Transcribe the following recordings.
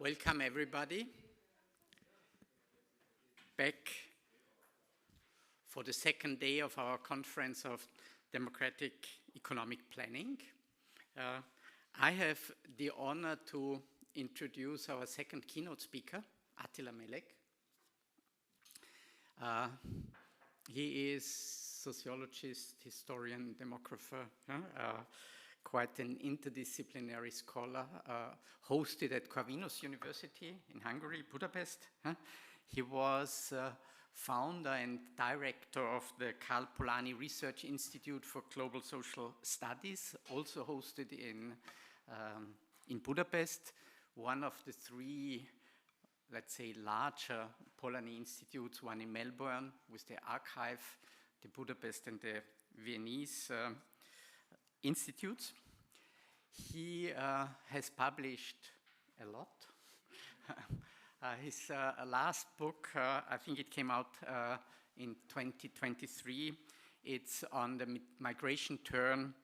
Welcome everybody back for the second day of our conference of democratic economic planning. I have the honor to introduce our second keynote speaker, Attila Melegh. He is sociologist, historian, demographer, quite an interdisciplinary scholar, hosted at Corvinus University in Hungary, Budapest. He was founder and director of the Karl Polanyi Research Institute for Global Social Studies, also hosted in Budapest, one of the three, let's say, larger Polanyi institutes, one in Melbourne with the archive, the Budapest and the Viennese institutes. He has published a lot. His last book, I think it came out in 2023. It's on the migration turn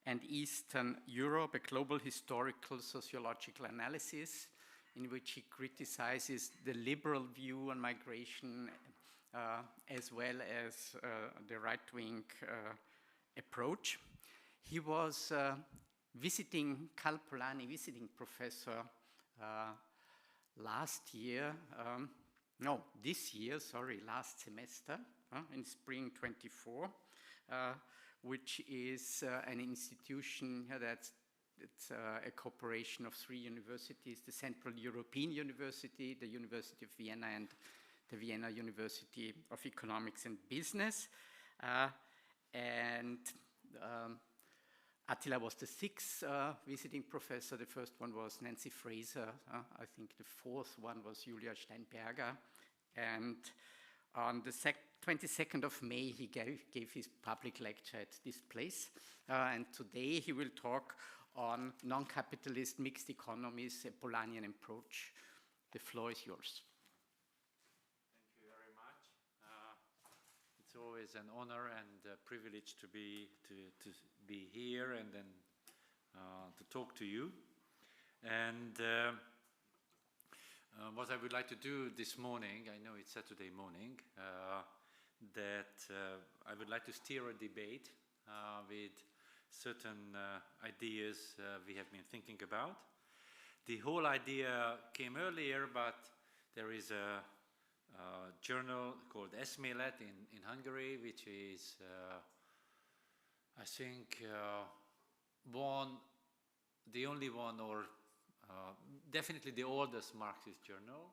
and Eastern Europe, a global historical sociological analysis, in which he criticizes the liberal view on migration as well as the right-wing approach. He was visiting visiting professor last semester, in spring 24, which is an institution that's a cooperation of three universities, the Central European University, the University of Vienna, and the Vienna University of Economics and Business. Attila was the sixth visiting professor. The first one was Nancy Fraser. I think the fourth one was Julia Steinberger. And on the 22nd of May, he gave his public lecture at this place. And today he will talk on non-capitalist mixed economies, a Polanyian approach. The floor is yours. Thank you very much. It's always an honor and a privilege to be here and then to talk to you. And what I would like to do this morning, I know it's Saturday morning, that I would like to steer a debate with certain ideas we have been thinking about. The whole idea came earlier, but there is a journal called Eszmélet in Hungary, which is, I think, the only one, or definitely the oldest Marxist journal,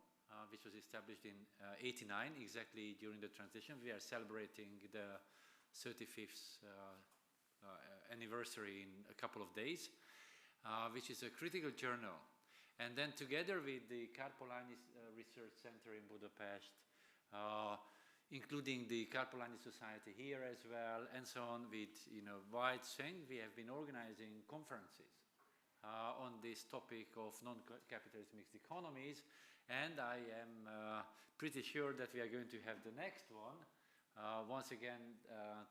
which was established in '89, exactly during the transition. We are celebrating the 35th anniversary in a couple of days, which is a critical journal. And then together with the Karl Polanyi Research Center in Budapest, including the Karl Polanyi Society here as well, and so on, with wide thing, we have been organizing conferences on this topic of non-capitalist mixed economies, and I am pretty sure that we are going to have the next one. Once again,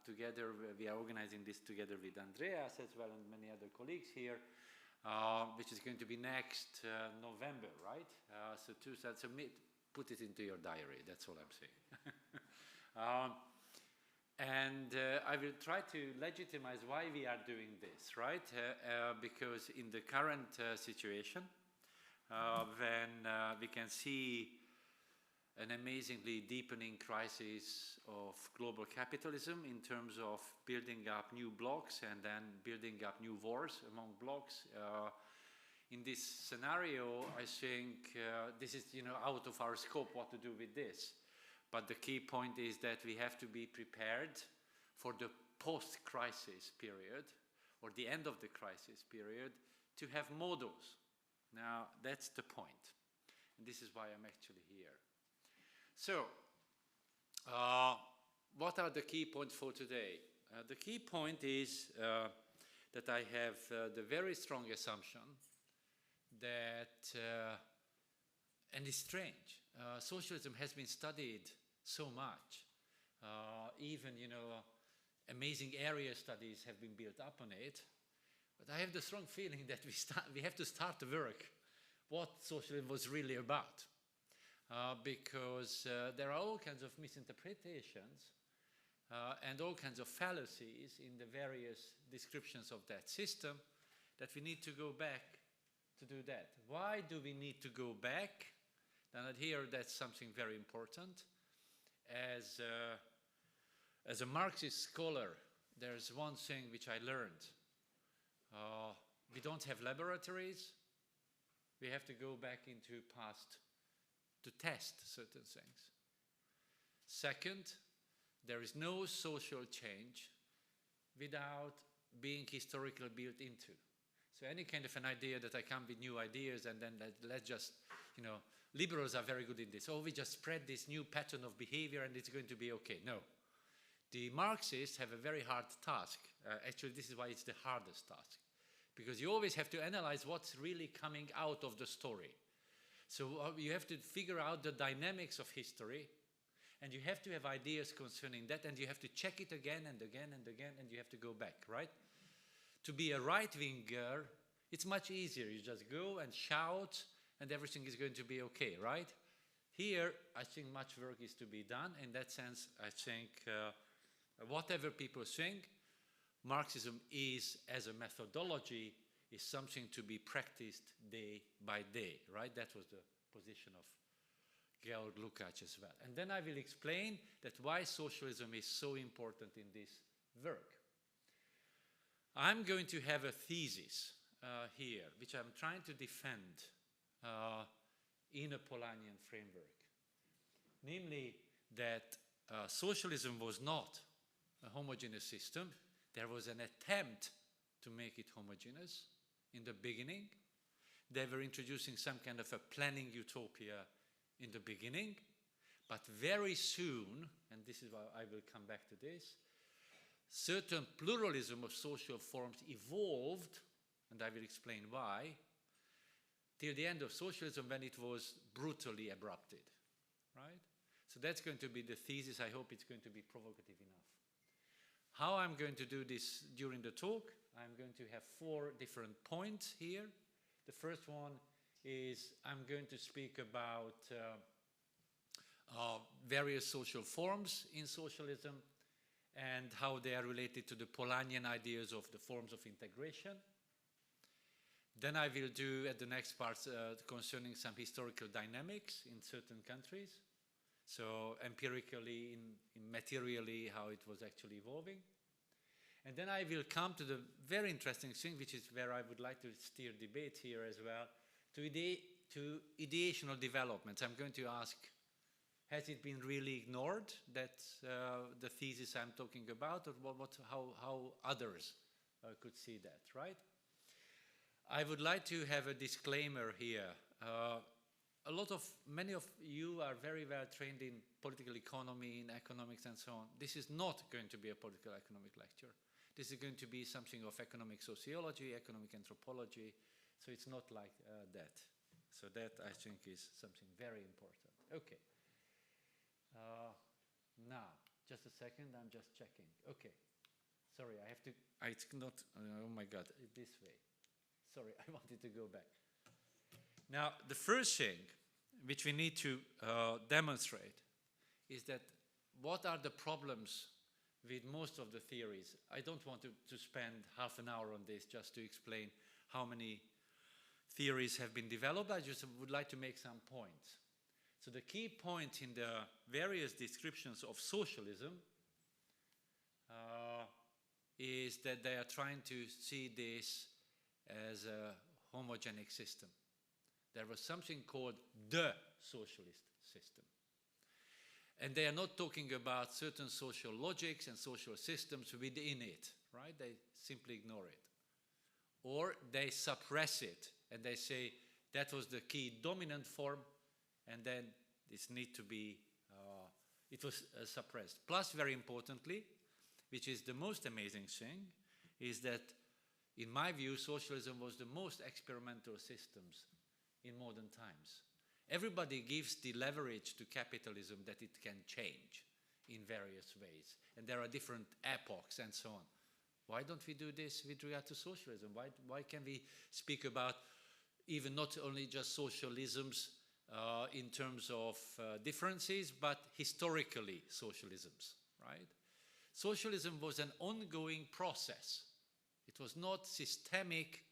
together, we are organizing this together with Andreas as well and many other colleagues here, which is going to be next November, right? So put it into your diary, that's all I'm saying. And I will try to legitimize why we are doing this, right? Because in the current situation, when we can see an amazingly deepening crisis of global capitalism in terms of building up new blocks and then building up new wars among blocks. In this scenario, I think this is out of our scope what to do with this. But the key point is that we have to be prepared for the post-crisis period, or the end of the crisis period, to have models. Now, that's the point. And this is why I'm actually here. So, what are the key points for today? The key point is that I have the very strong assumption that, and it's strange, socialism has been studied so much. Even, amazing area studies have been built up on it. But I have the strong feeling that we have to start the work what socialism was really about. Because there are all kinds of misinterpretations and all kinds of fallacies in the various descriptions of that system that we need to go back to do that. Why do we need to go back? And here that's something very important. As a Marxist scholar, there's one thing which I learned. We don't have laboratories. We have to go back into past to test certain things. Second, there is no social change without being historically built into. So any kind of an idea that I come with new ideas and then let's just, liberals are very good in this. Oh, we just spread this new pattern of behavior and it's going to be okay. No. The Marxists have a very hard task. Actually, this is why it's the hardest task. Because you always have to analyze what's really coming out of the story. So you have to figure out the dynamics of history, and you have to have ideas concerning that, and you have to check it again and again and again, and you have to go back, right? To be a right-winger, it's much easier. You just go and shout, and everything is going to be okay, right? Here, I think much work is to be done. In that sense, I think whatever people think, Marxism is, as a methodology, is something to be practiced day by day, right? That was the position of Georg Lukács as well. And then I will explain that why socialism is so important in this work. I'm going to have a thesis here, which I'm trying to defend in a Polanyian framework. Namely, that socialism was not a homogeneous system. There was an attempt to make it homogeneous in the beginning. They were introducing some kind of a planning utopia in the beginning, but very soon, and this is why I will come back to this, certain pluralism of social forms evolved, and I will explain why, till the end of socialism when it was brutally abrupted, right? So that's going to be the thesis. I hope it's going to be provocative enough. How I'm going to do this during the talk, I'm going to have 4 different points here. The first one is I'm going to speak about various social forms in socialism and how they are related to the Polanyian ideas of the forms of integration. Then I will do at the next part concerning some historical dynamics in certain countries. So empirically, materially, how it was actually evolving. And then I will come to the very interesting thing, which is where I would like to steer debate here as well, to ideational developments. I'm going to ask, has it been really ignored, that the thesis I'm talking about, or how others could see that, right? I would like to have a disclaimer here. Many of you are very well trained in political economy, in economics and so on. This is not going to be a political economic lecture. This is going to be something of economic sociology, economic anthropology, so it's not like that. So that, I think, is something very important. Okay. Now, just a second, I'm just checking. Okay. Sorry, I have to, it's not, oh my God, this way. Sorry, I wanted to go back. Now, the first thing which we need to demonstrate is that what are the problems with most of the theories. I don't want to spend half an hour on this just to explain how many theories have been developed. I just would like to make some points. So the key point in the various descriptions of socialism is that they are trying to see this as a homogenic system. There was something called the socialist system. And they are not talking about certain social logics and social systems within it, right? They simply ignore it. Or they suppress it and they say that was the key dominant form and then this need to be, it was suppressed. Plus, very importantly, which is the most amazing thing, is that in my view, socialism was the most experimental systems in modern times. Everybody gives the leverage to capitalism that it can change in various ways. And there are different epochs and so on. Why don't we do this with regard to socialism? Why can we speak about even not only just socialisms in terms of differences, but historically socialisms, right? Socialism was an ongoing process. It was not systemic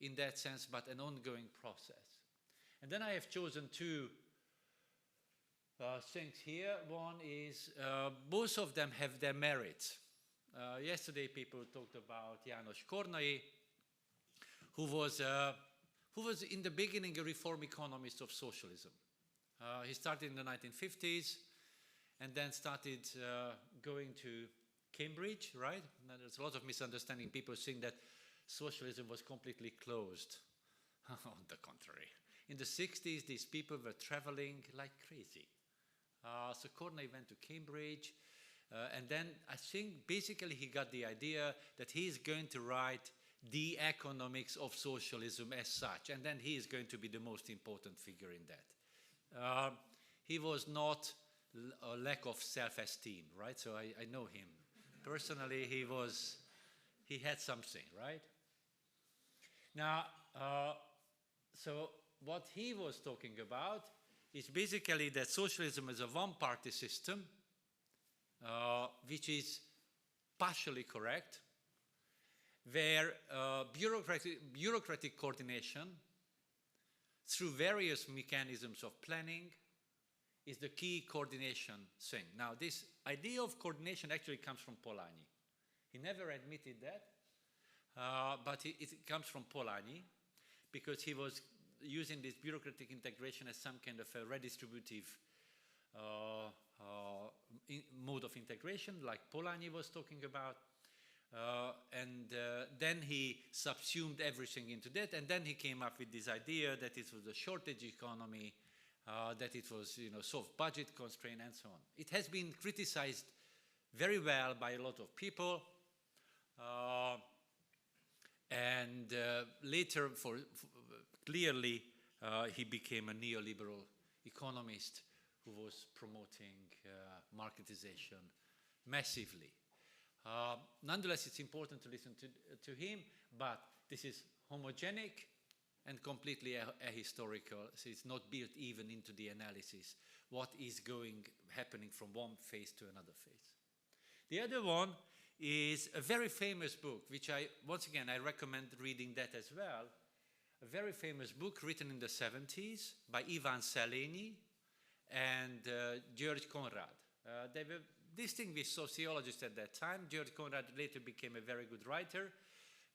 in that sense, but an ongoing process. And then I have chosen two things here. One is both of them have their merits. Yesterday people talked about János Kornai, who was in the beginning a reform economist of socialism. He started in the 1950s and then started going to Cambridge, right? Now, there's a lot of misunderstanding. People think that socialism was completely closed. On the contrary. In the 60s, these people were traveling like crazy. So Kornai went to Cambridge, and then I think basically he got the idea that he is going to write the economics of socialism as such, and then he is going to be the most important figure in that. He was not a lack of self-esteem, right? So I know him. Personally, he had something, right? Now, so what he was talking about is basically that socialism is a one-party system, which is partially correct, where bureaucratic coordination through various mechanisms of planning is the key coordination thing. Now, this idea of coordination actually comes from Polanyi. He never admitted that, but it comes from Polanyi, because he was using this bureaucratic integration as some kind of a redistributive mode of integration, like Polanyi was talking about. Then he subsumed everything into that, and then he came up with this idea that it was a shortage economy, that it was, soft budget constraint, and so on. It has been criticized very well by a lot of people, and later, clearly, he became a neoliberal economist who was promoting marketization massively. Nonetheless, it's important to listen to him, but this is homogenic and completely ahistorical, so it's not built even into the analysis, what is happening from one phase to another phase. The other one is a very famous book, which once again, I recommend reading that as well. A very famous book written in the 70s by Ivan Szelény and George Conrad. They were distinguished sociologists at that time. George Conrad later became a very good writer,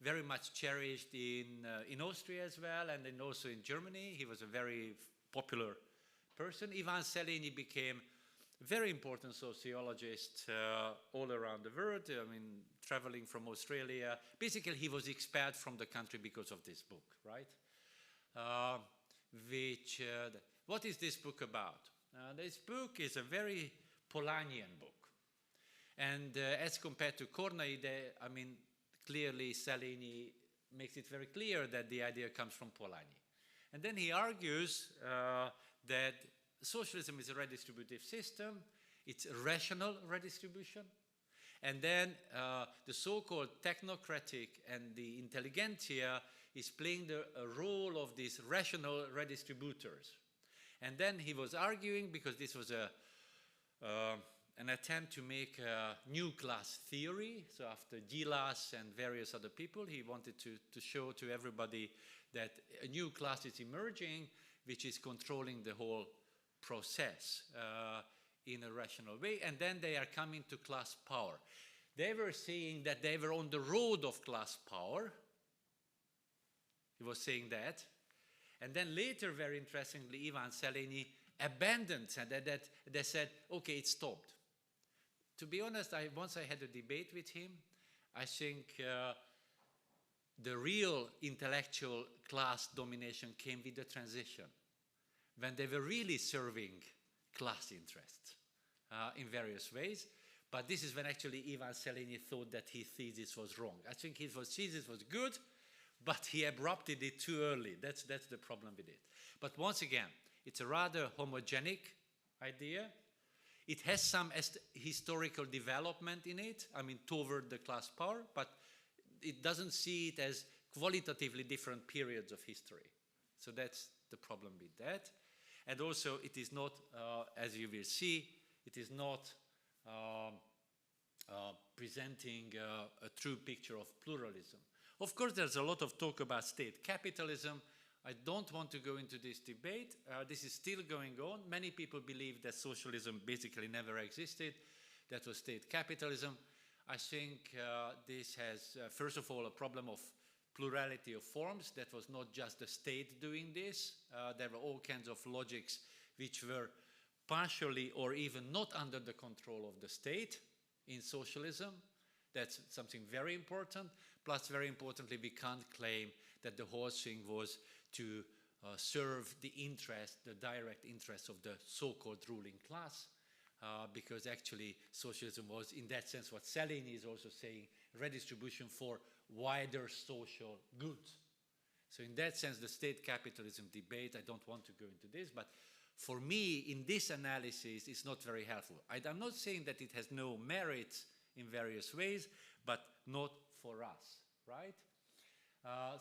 very much cherished in Austria as well, and then also in Germany. He was a very popular person. Ivan Szelény became a very important sociologist all around the world. I mean, traveling from Australia. Basically, he was expelled from the country because of this book, right? What is this book about? This book is a very Polanyian book. And as compared to Kornai, clearly Szelény makes it very clear that the idea comes from Polanyi. And then he argues that socialism is a redistributive system. It's a rational redistribution. And then the so-called technocratic and the intelligentsia is playing a role of these rational redistributors. And then he was arguing, because this was an attempt to make a new class theory. So after Gilas and various other people, he wanted to show to everybody that a new class is emerging, which is controlling the whole process in a rational way. And then they are coming to class power. They were saying that they were on the road of class power. He was saying that. And then later, very interestingly, Ivan Szelény abandoned that. They said, okay, it stopped. To be honest, once I had a debate with him, I think the real intellectual class domination came with the transition, when they were really serving class interests in various ways. But this is when actually Ivan Szelény thought that his thesis was wrong. I think his thesis was good, but he abrupted it too early. That's the problem with it. But once again, it's a rather homogenic idea. It has some historical development in it, toward the class power, but it doesn't see it as qualitatively different periods of history. So that's the problem with that. And also it is not, as you will see, it is not presenting a true picture of pluralism. Of course, there's a lot of talk about state capitalism. I don't want to go into this debate. This is still going on. Many people believe that socialism basically never existed. That was state capitalism. I think this has, first of all, a problem of plurality of forms. That was not just the state doing this. There were all kinds of logics which were partially or even not under the control of the state in socialism. That's something very important. Plus, very importantly, we can't claim that the whole thing was to serve the interest, the direct interest of the so-called ruling class, because actually socialism was, in that sense, what Salini is also saying, redistribution for wider social goods. So in that sense, the state capitalism debate, I don't want to go into this, but for me, in this analysis, it's not very helpful. I'm not saying that it has no merits in various ways, but not for us, right?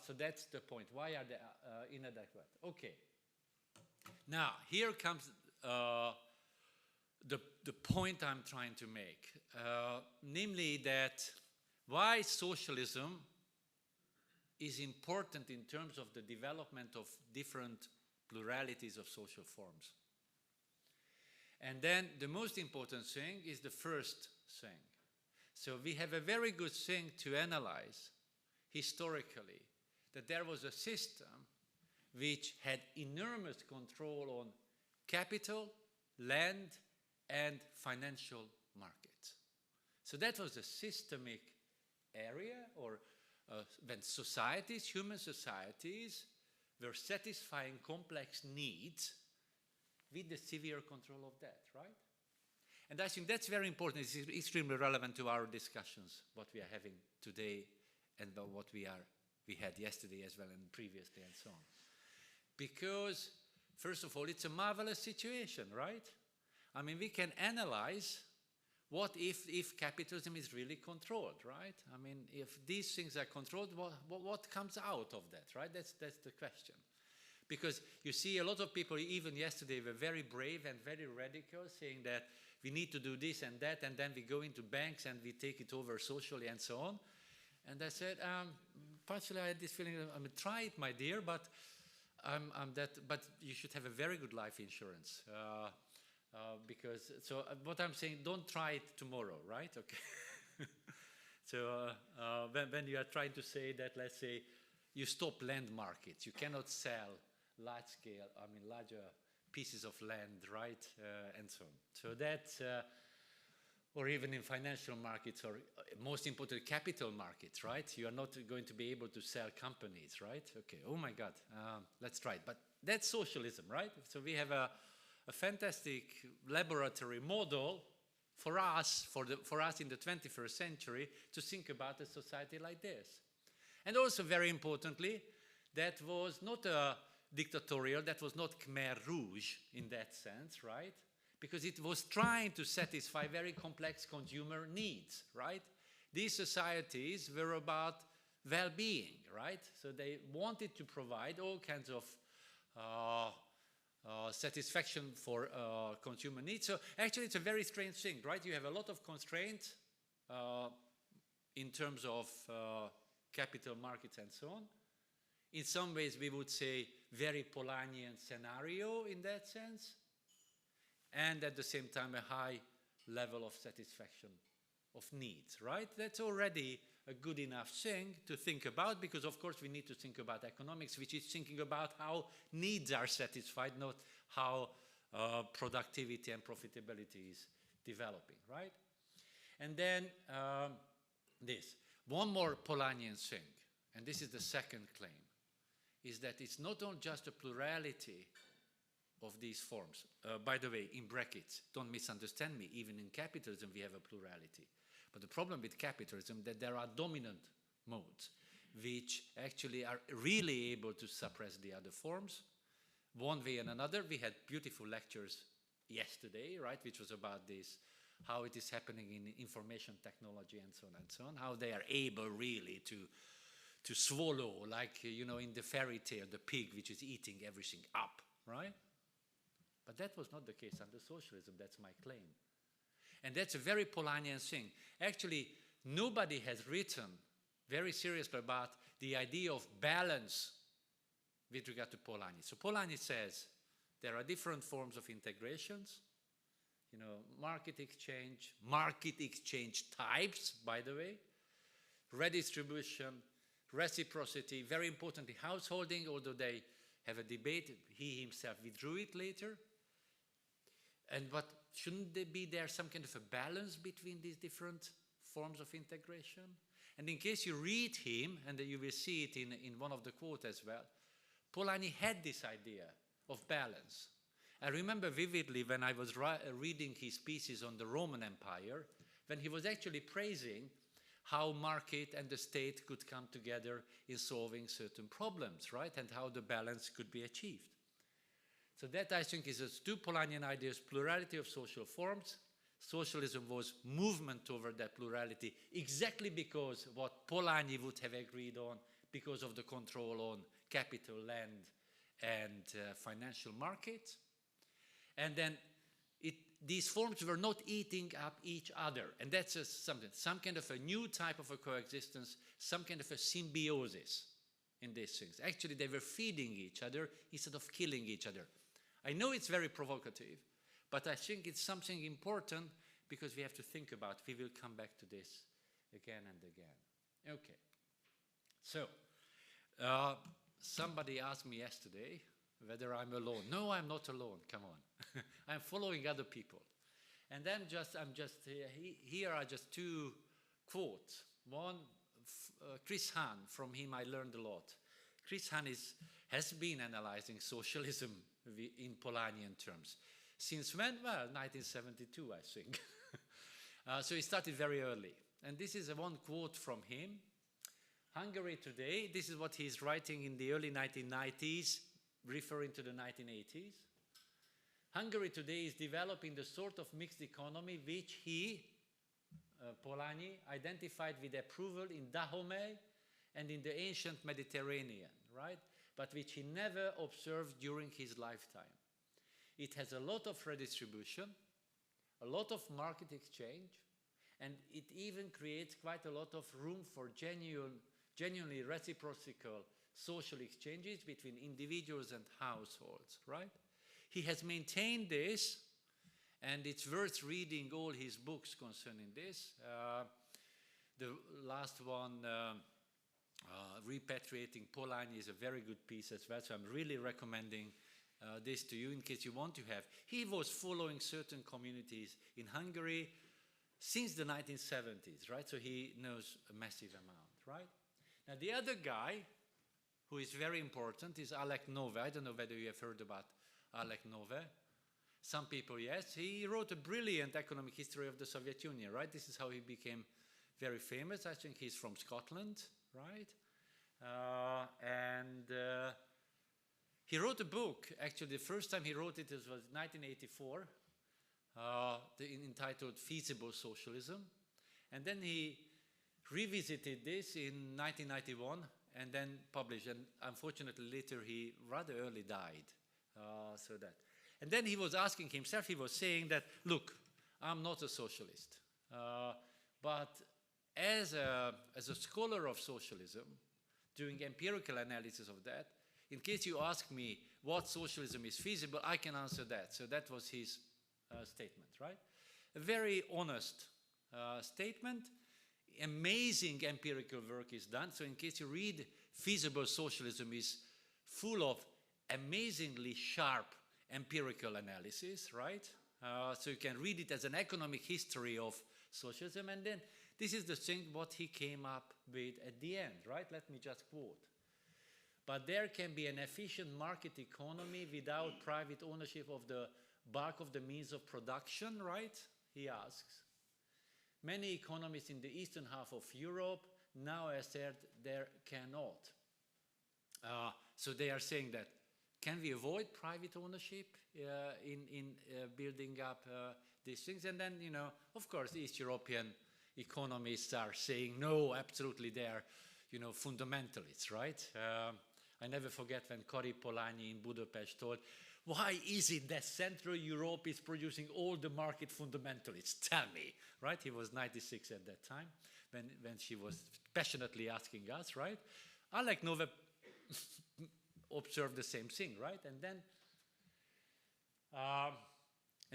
So that's the point. Why are they inadequate? Okay. Now, here comes the point I'm trying to make, namely that why socialism is important in terms of the development of different pluralities of social forms. And then the most important thing is the first thing. So we have a very good thing to analyze historically, that there was a system which had enormous control on capital, land, and financial markets. So that was a systemic area, or when societies, human societies, were satisfying complex needs with the severe control of that, right? And I think that's very important. It's extremely relevant to our discussions, what we are having today and what we had yesterday as well and previously and so on. Because, first of all, it's a marvelous situation, right? I mean, we can analyze what if capitalism is really controlled, right? I mean, if these things are controlled, what comes out of that, right? That's the question. Because you see a lot of people, even yesterday, were very brave and very radical, saying that we need to do this and that, and then we go into banks and we take it over socially and so on. And I said, partially I had this feeling, I mean, try it, my dear, but but you should have a very good life insurance. Because, so what I'm saying, don't try it tomorrow, right? Okay. So when you are trying to say that, let's say, you stop land markets, you cannot sell large scale, I mean, larger pieces of land, right? And so on. So that's, or even in financial markets, or most importantly, capital markets, right? You are not going to be able to sell companies, right? Okay, oh my God, let's try it. But that's socialism, right? So we have a fantastic laboratory model for us in the 21st century to think about a society like this. And also, very importantly, that was not a dictatorial, that was not Khmer Rouge in that sense, right? Because it was trying to satisfy very complex consumer needs, right? These societies were about well-being, right? So they wanted to provide all kinds of satisfaction for consumer needs. So actually it's a very strange thing, right? You have a lot of constraints in terms of capital markets and so on. In some ways we would say very Polanyian scenario in that sense. And at the same time a high level of satisfaction of needs, right? That's already a good enough thing to think about, because of course we need to think about economics, which is thinking about how needs are satisfied, not how productivity and profitability is developing, right? And then this. One more Polanyian thing, and this is the second claim, is that it's not only just a plurality of these forms. By the way, in brackets, don't misunderstand me, even in capitalism we have a plurality. But the problem with capitalism is that there are dominant modes which actually are really able to suppress the other forms, one way and another. We had beautiful lectures yesterday, right, which was about this, how it is happening in information technology and so on, how they are able really to to swallow, like, you know, in the fairy tale, the pig which is eating everything up, right? But that was not the case under socialism, that's my claim. And that's a very Polanyian thing. Actually, nobody has written very seriously about the idea of balance with regard to Polanyi. So Polanyi says there are different forms of integrations, you know, market exchange types, by the way, redistribution, reciprocity, very importantly, householding, although they have a debate, he himself withdrew it later. And but shouldn't there be some kind of a balance between these different forms of integration? And in case you read him, and you will see it in one of the quotes as well, Polanyi had this idea of balance. I remember vividly when I was reading his pieces on the Roman Empire, when he was actually praising how market and the state could come together in solving certain problems, right? And how the balance could be achieved. So that, I think, is two Polanyian ideas: plurality of social forms. Socialism was movement toward that plurality, exactly because what Polanyi would have agreed on, because of the control on capital, land, and financial markets. And then these forms were not eating up each other. And that's some kind of a new type of a coexistence, some kind of a symbiosis in these things. Actually, they were feeding each other instead of killing each other. I know it's very provocative, but I think it's something important because we have to think about. We will come back to this again and again. Okay. So, somebody asked me yesterday whether I'm alone. No, I'm not alone. Come on. I'm following other people. And then here are just two quotes. One, Chris Hahn, from him I learned a lot. Chris Hahn has been analyzing socialism in Polanyian terms. Since when? Well, 1972, I think. So he started very early. And this is one quote from him. Hungary today, this is what he's writing in the early 1990s, referring to the 1980s. Hungary today is developing the sort of mixed economy which he, Polanyi, identified with approval in Dahomey and in the ancient Mediterranean, right? But which he never observed during his lifetime. It has a lot of redistribution, a lot of market exchange, and it even creates quite a lot of room for genuinely reciprocal social exchanges between individuals and households, right? He has maintained this, and it's worth reading all his books concerning this. The last one, Repatriating Polanyi, is a very good piece as well, so I'm really recommending this to you in case you want to have. He was following certain communities in Hungary since the 1970s, right? So he knows a massive amount, right? Now the other guy who is very important is Alek Nove. I don't know whether you have heard about Alek Nove. Some people, yes. He wrote a brilliant economic history of the Soviet Union, right? This is how he became very famous. I think he's from Scotland, right? He wrote a book. Actually, the first time he wrote it was 1984, entitled Feasible Socialism. And then he revisited this in 1991 and then published. And unfortunately, later he rather early died. And then he was asking himself, he was saying that, look, I'm not a socialist. But as a scholar of socialism, doing empirical analysis of that, in case you ask me what socialism is feasible, I can answer that. So that was his statement, right? A very honest statement. Amazing empirical work is done. So in case you read Feasible Socialism, is full of amazingly sharp empirical analysis, right? So you can read it as an economic history of socialism. And then this is the thing what he came up with at the end, right? Let me just quote. But there can be an efficient market economy without private ownership of the bulk of the means of production, right? He asks. Many economies in the eastern half of Europe now assert there cannot. So they are saying that, can we avoid private ownership in building up these things? And then, you know, of course, East European economists are saying, no, absolutely, you know, fundamentalists, right? I never forget when Karl Polanyi in Budapest told, why is it that Central Europe is producing all the market fundamentalists? Tell me, right? He was 96 at that time when she was passionately asking us, right? Alec Nova observed the same thing, right? And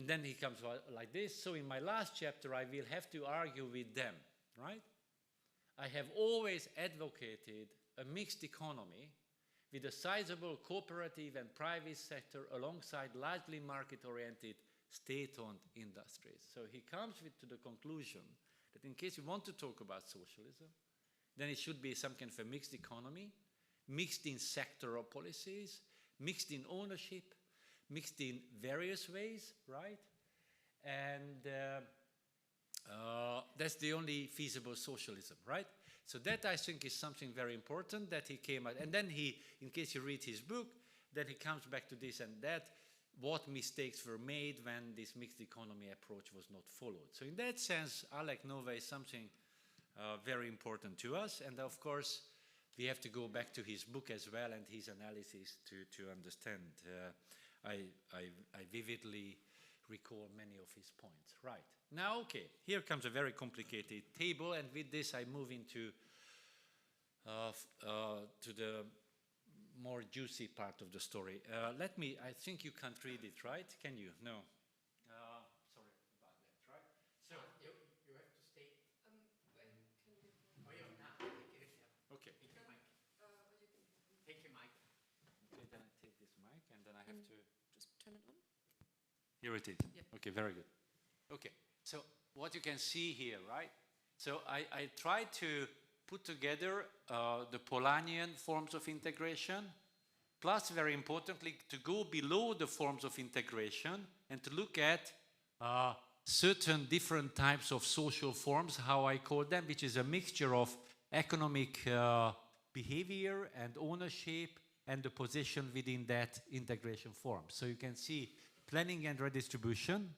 then he comes like this. So in my last chapter, I will have to argue with them, right? I have always advocated a mixed economy with a sizable cooperative and private sector alongside largely market-oriented state-owned industries. So he comes to the conclusion that in case you want to talk about socialism, then it should be some kind of a mixed economy, mixed in sectoral policies, mixed in ownership, mixed in various ways, right? And that's the only feasible socialism, right? So that, I think, is something very important that he came out. And then he, in case you read his book, then he comes back to this and that, what mistakes were made when this mixed economy approach was not followed. So in that sense, Alec Nova is something very important to us. And of course, we have to go back to his book as well and his analysis to understand. I vividly recall many of his points. Right. Now, okay, here comes a very complicated table, and with this I move into to the more juicy part of the story. I think you can't read it, right? Can you? No. Sorry about that, right? So, you have to stay. Okay. Take your mic. Take your mic. Okay, then I take this mic, and then I have to... Just turn it on. Here it is. Yeah. Okay, very good. Okay, so what you can see here, right? So I tried to put together the Polanyian forms of integration, plus, very importantly, to go below the forms of integration and to look at certain different types of social forms, how I call them, which is a mixture of economic behavior and ownership and the position within that integration form. So you can see planning and redistribution.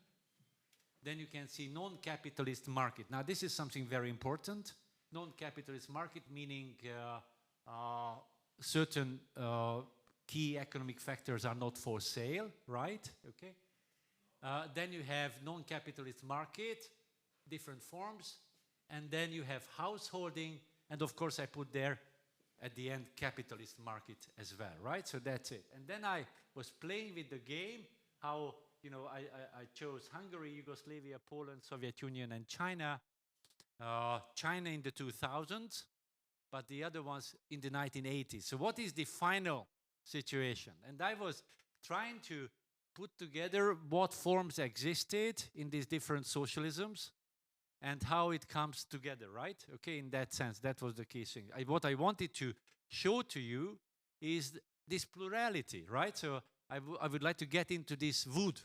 Then you can see non-capitalist market. Now, this is something very important. Non-capitalist market meaning certain key economic factors are not for sale, right? Okay. Then you have non-capitalist market, different forms. And then you have householding. And of course, I put there at the end capitalist market as well, right? So that's it. And then I was playing with the game, how, you know, I chose Hungary, Yugoslavia, Poland, Soviet Union, and China. China in the 2000s, but the other ones in the 1980s. So what is the final situation? And I was trying to put together what forms existed in these different socialisms and how it comes together, right? Okay, in that sense, that was the key thing. What I wanted to show to you is this plurality, right? So I would like to get into this wood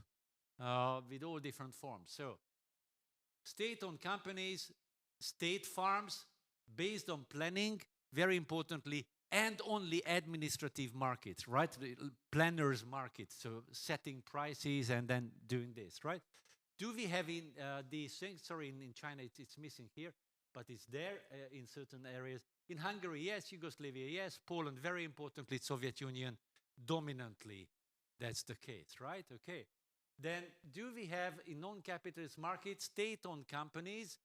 with all different forms. So state-owned companies, state farms, based on planning, very importantly, and only administrative markets, right? Planners markets, so setting prices and then doing this, right? Do we have in these things, sorry, in China it's missing here, but it's there in certain areas. In Hungary, yes, Yugoslavia, yes, Poland, very importantly, Soviet Union, dominantly, that's the case, right? Okay. Then do we have in non-capitalist markets, state-owned companies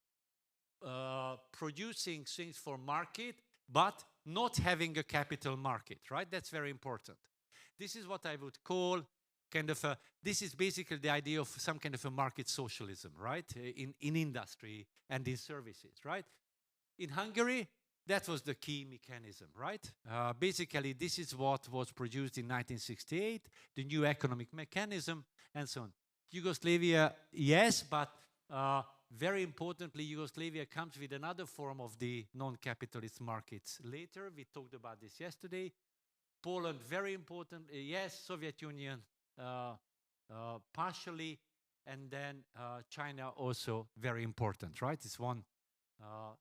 producing things for market, but not having a capital market, right? That's very important. This is what I would call kind of a, this is basically the idea of some kind of a market socialism, right? In industry and in services, right? In Hungary, that was the key mechanism, right? Basically, this is what was produced in 1968, the new economic mechanism, and so on. Yugoslavia, yes, but very importantly, Yugoslavia comes with another form of the non-capitalist markets later. We talked about this yesterday. Poland, very important, yes, Soviet Union, partially, and then China also very important, right? It's one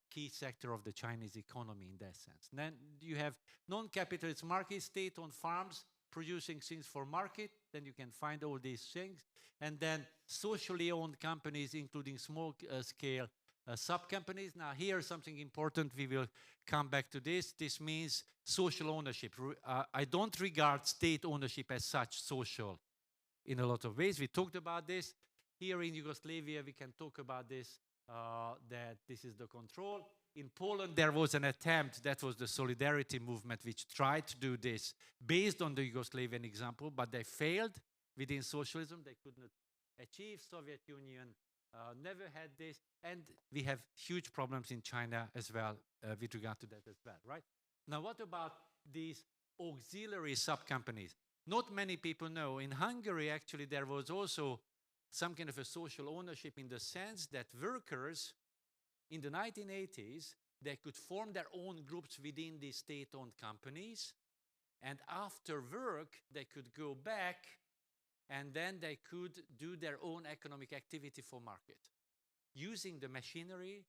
key sector of the Chinese economy in that sense. And then you have non-capitalist markets, state-owned farms producing things for market, then you can find all these things. And then socially owned companies, including small-scale sub-companies. Now here something important, we will come back to this. This means social ownership. I don't regard state ownership as such social in a lot of ways. We talked about this. Here in Yugoslavia, we can talk about this, that this is the control. In Poland, there was an attempt, that was the Solidarity movement, which tried to do this based on the Yugoslavian example, but they failed within socialism. They could not achieve. Soviet Union never had this. And we have huge problems in China as well with regard to that as well, right? Now, what about these auxiliary sub-companies? Not many people know. In Hungary, actually, there was also some kind of a social ownership in the sense that workers in the 1980s, they could form their own groups within these state-owned companies. And after work, they could go back and then they could do their own economic activity for market using the machinery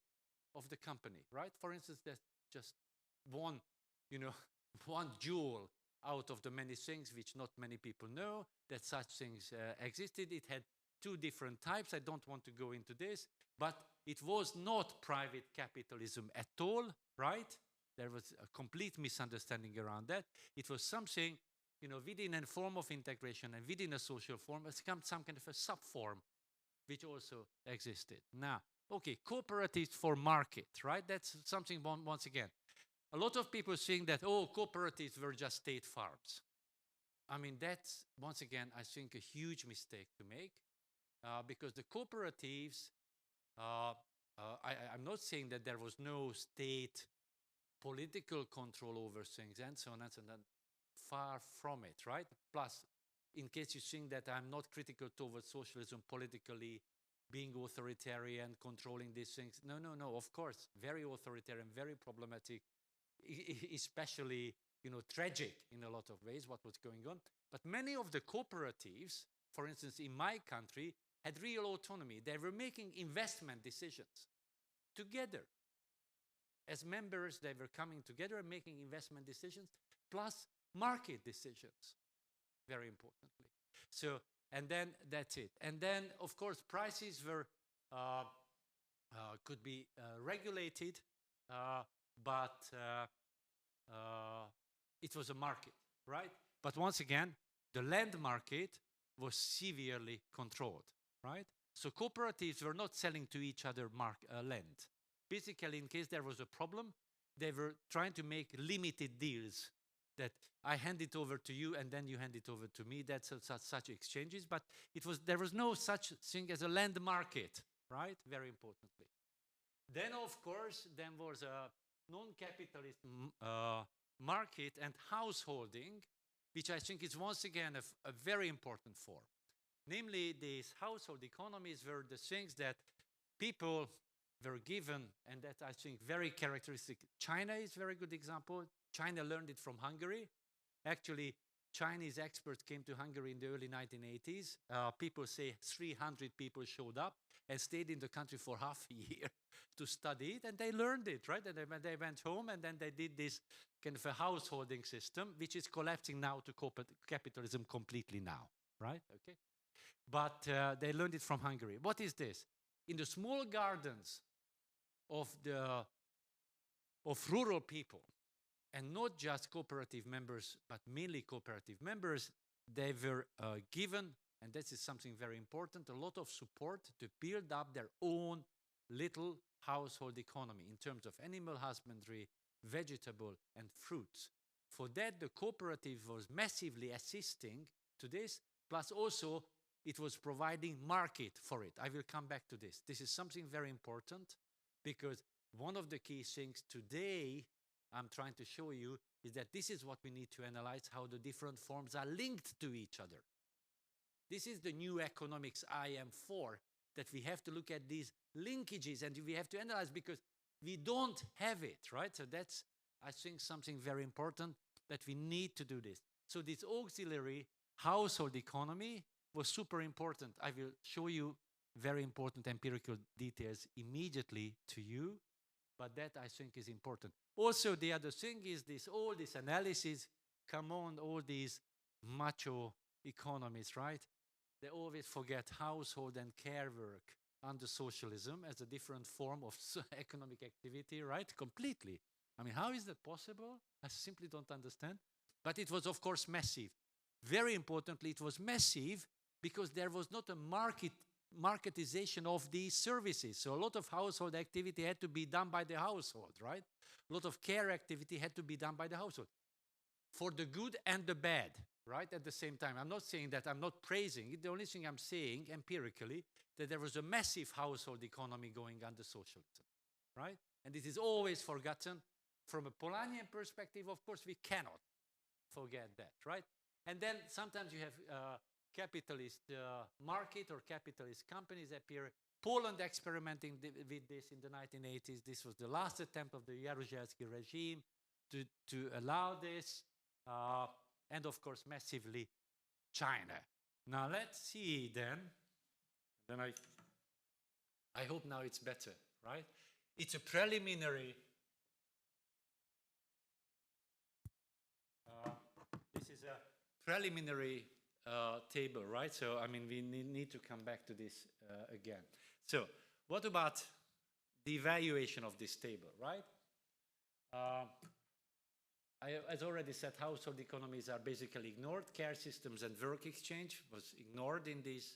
of the company, right? For instance, that's just one, one jewel out of the many things which not many people know, that such things existed. It had two different types. I don't want to go into this, but it was not private capitalism at all, right? There was a complete misunderstanding around that. It was something, within a form of integration and within a social form, it's some kind of a sub-form which also existed. Now, okay, cooperatives for market, right? That's something, once again, a lot of people think that, oh, cooperatives were just state farms. I mean, that's, once again, I think a huge mistake to make because the cooperatives, I'm not saying that there was no state political control over things and so on and so on. Far from it, right? Plus, in case you think that I'm not critical towards socialism politically, being authoritarian, controlling these things. No, of course, very authoritarian, very problematic, especially, tragic in a lot of ways, what was going on. But many of the cooperatives, for instance, in my country, had real autonomy. They were making investment decisions together. As members, they were coming together and making investment decisions, plus market decisions, very importantly. So, and then that's it. And then, of course, prices were could be regulated, but it was a market, right? But once again, the land market was severely controlled, right? So cooperatives were not selling to each other land. Basically, in case there was a problem, they were trying to make limited deals that I hand it over to you and then you hand it over to me. That's such exchanges. But there was no such thing as a land market, right? Very importantly. Then, of course, there was a non-capitalist market and householding, which I think is once again a very important form. Namely, these household economies were the things that people were given, and that I think very characteristic. China is a very good example. China learned it from Hungary. Actually, Chinese experts came to Hungary in the early 1980s. People say 300 people showed up and stayed in the country for half a year to study it, and they learned it, right? And they went home, and then they did this kind of a householding system, which is collapsing now to capitalism completely now, right? Okay. But they learned it from Hungary. What is this? In the small gardens of rural people, and not just cooperative members, but mainly cooperative members, they were given, and this is something very important, a lot of support to build up their own little household economy in terms of animal husbandry, vegetable, and fruits. For that, the cooperative was massively assisting to this, plus also it was providing market for it. I will come back to this. This is something very important because one of the key things today I'm trying to show you is that this is what we need to analyze, how the different forms are linked to each other. This is the new economics I am for, that we have to look at these linkages and we have to analyze because we don't have it, right? So that's, I think, something very important that we need to do this. So this auxiliary household economy was super important. I will show you very important empirical details immediately to you, but that I think is important. Also, the other thing is all these analyses come on, all these macho economies, right? They always forget household and care work. under socialism as a different form of economic activity, right? Completely. I mean, how is that possible? I simply don't understand. But it was, of course, massive. Very importantly, it was massive because there was not a marketization of these services. So a lot of household activity had to be done by the household, right? A lot of care activity had to be done by the household. For the good and the bad, right? At the same time. I'm not saying that, I'm not praising it. The only thing I'm saying empirically, that there was a massive household economy going under socialism, right? And this is always forgotten. From a Polanyian perspective, of course, we cannot forget that, right? And then sometimes you have capitalist market or capitalist companies appear. Poland experimenting with this in the 1980s. This was the last attempt of the Jaruzelski regime to allow this. And of course, massively China. Now let's see then I hope now it's better, right? It's a preliminary. This is a preliminary table, right? So, I mean, we need to come back to this again. So, what about the evaluation of this table, right? As already said, household economies are basically ignored. Care systems and work exchange was ignored in these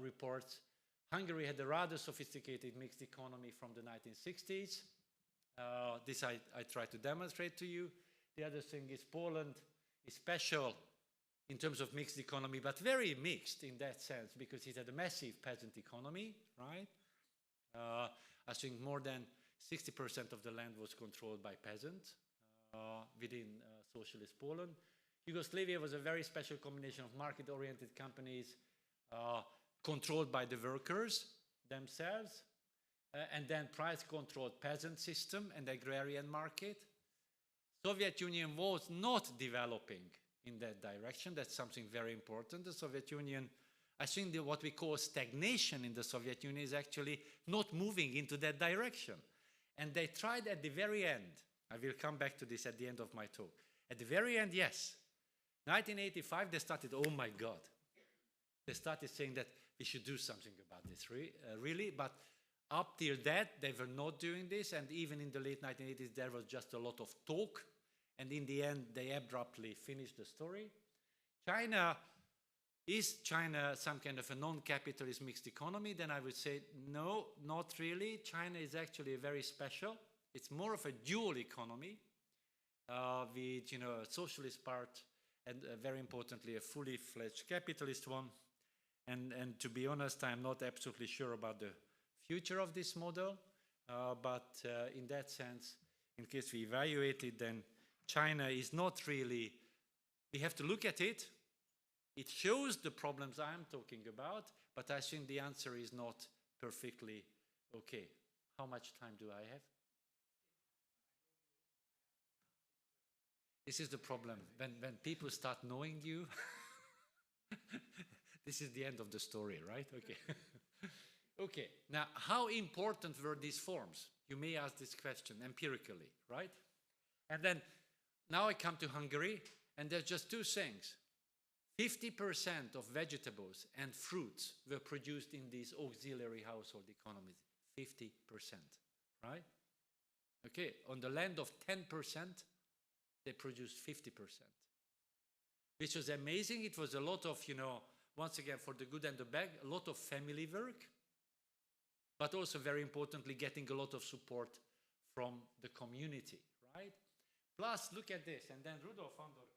reports. Hungary had a rather sophisticated mixed economy from the 1960s. This I try to demonstrate to you. The other thing is Poland is special in terms of mixed economy, but very mixed in that sense because it had a massive peasant economy, right? I think more than 60% of the land was controlled by peasants within socialist Poland. Yugoslavia was a very special combination of market-oriented companies controlled by the workers themselves, and then price-controlled peasant system and agrarian market. Soviet Union was not developing in that direction. That's something very important. The Soviet Union, I think what we call stagnation in the Soviet Union is actually not moving into that direction. And they tried at the very end, I will come back to this at the end of my talk. At the very end, yes. 1985, they started, oh my God. They started saying that we should do something about this, really. But up till that, they were not doing this. And even in the late 1980s, there was just a lot of talk. And in the end, they abruptly finished the story. Is China some kind of a non-capitalist mixed economy? Then I would say, no, not really. China is actually very special. It's more of a dual economy with, a socialist part and very importantly, a fully fledged capitalist one. And to be honest, I'm not absolutely sure about the future of this model. But in that sense, in case we evaluate it, then China is not really, we have to look at it. It shows the problems I'm talking about, but I think the answer is not perfectly okay. How much time do I have? This is the problem. When people start knowing you, this is the end of the story, right? Okay. Okay. Now, how important were these forms? You may ask this question empirically, right? And then, now I come to Hungary, and there's just two things. 50% of vegetables and fruits were produced in these auxiliary household economies. 50%, right? Okay, on the land of 10%, they produced 50%. Which was amazing. It was a lot of, once again, for the good and the bad, a lot of family work, but also very importantly, getting a lot of support from the community, right? Plus, look at this, and then Rudolf Andorka,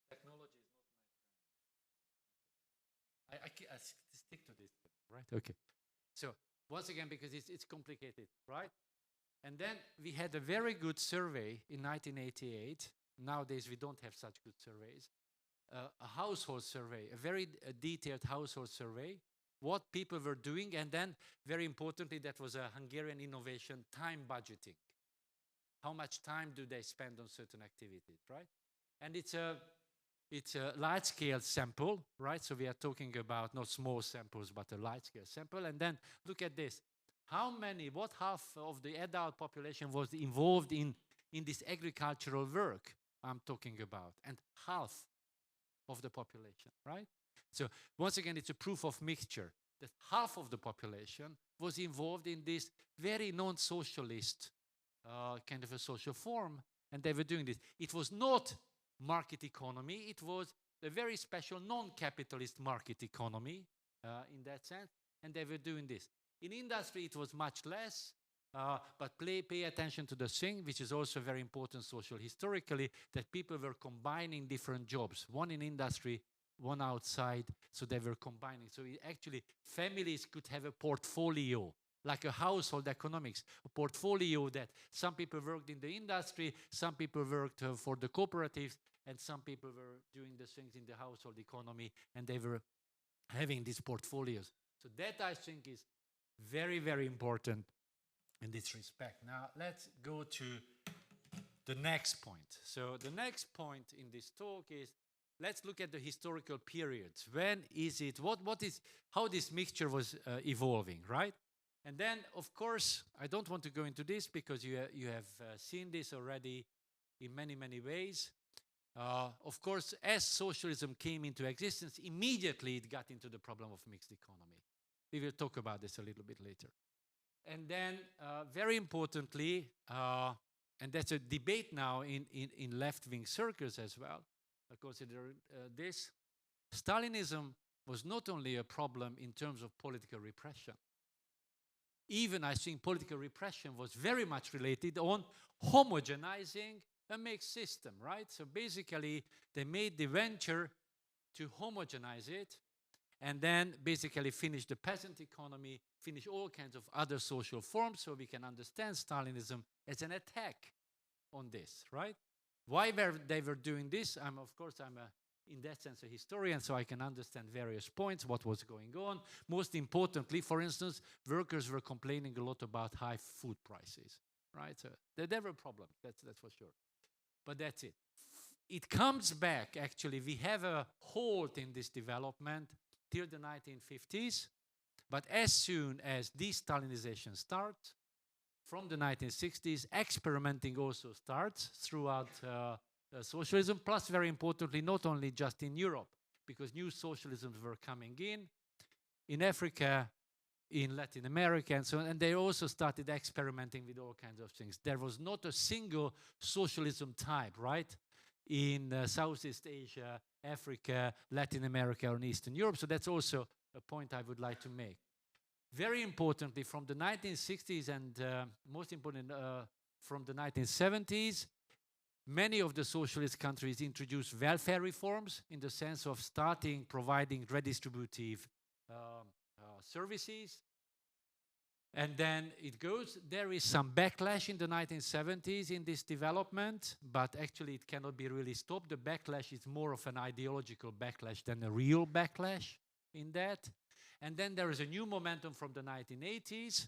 technology is not my friend. I stick to this, right? Okay. So, once again, because it's complicated, right? And then we had a very good survey in 1988. Nowadays, we don't have such good surveys. A household survey, a very detailed household survey, what people were doing, and then, very importantly, that was a Hungarian innovation, time budgeting. How much time do they spend on certain activities, right? And it's a large-scale sample, right? So we are talking about not small samples, but a large-scale sample. And then look at this. What half of the adult population was involved in this agricultural work I'm talking about? And half of the population, right? So once again, it's a proof of mixture that half of the population was involved in this very non-socialist kind of a social form, and they were doing this. It was not market economy, it was a very special non-capitalist market economy in that sense, and they were doing this. In industry, it was much less, but pay attention to the thing, which is also very important social historically, that people were combining different jobs, one in industry, one outside, so they were combining. So actually, families could have a portfolio, like a household economics, a portfolio that some people worked in the industry, some people worked for the cooperatives, and some people were doing the things in the household economy, and they were having these portfolios. So that, I think, is very, very important in this respect. Now, let's go to the next point. So the next point in this talk is, let's look at the historical periods. When is it, how this mixture was evolving, right? And then, of course, I don't want to go into this because you have seen this already in many, many ways. Of course, as socialism came into existence, immediately it got into the problem of mixed economy. We will talk about this a little bit later. And then, very importantly, and that's a debate now in left-wing circles as well, I consider this, Stalinism was not only a problem in terms of political repression. Even, I think, political repression was very much related on homogenizing a mixed system, right? So basically, they made the venture to homogenize it, and then basically finish the peasant economy, finish all kinds of other social forms, so we can understand Stalinism as an attack on this, right? Why they were doing this? Of course, I'm in that sense a historian, so I can understand various points, what was going on. Most importantly, for instance, workers were complaining a lot about high food prices, right? So there were problems, that's for sure. But that's it. It comes back, actually. We have a halt in this development till the 1950s, but as soon as de-Stalinization starts, from the 1960s, experimenting also starts throughout socialism, plus very importantly, not only just in Europe, because new socialisms were coming in Africa, in Latin America, and so on, and they also started experimenting with all kinds of things. There was not a single socialism type, right, in Southeast Asia, Africa, Latin America, or in Eastern Europe, so that's also a point I would like to make. Very importantly, from the 1960s and most important from the 1970s, many of the socialist countries introduced welfare reforms in the sense of starting providing redistributive services. And then it goes, there is some backlash in the 1970s in this development, but actually it cannot be really stopped. The backlash is more of an ideological backlash than a real backlash in that. And then there is a new momentum from the 1980s,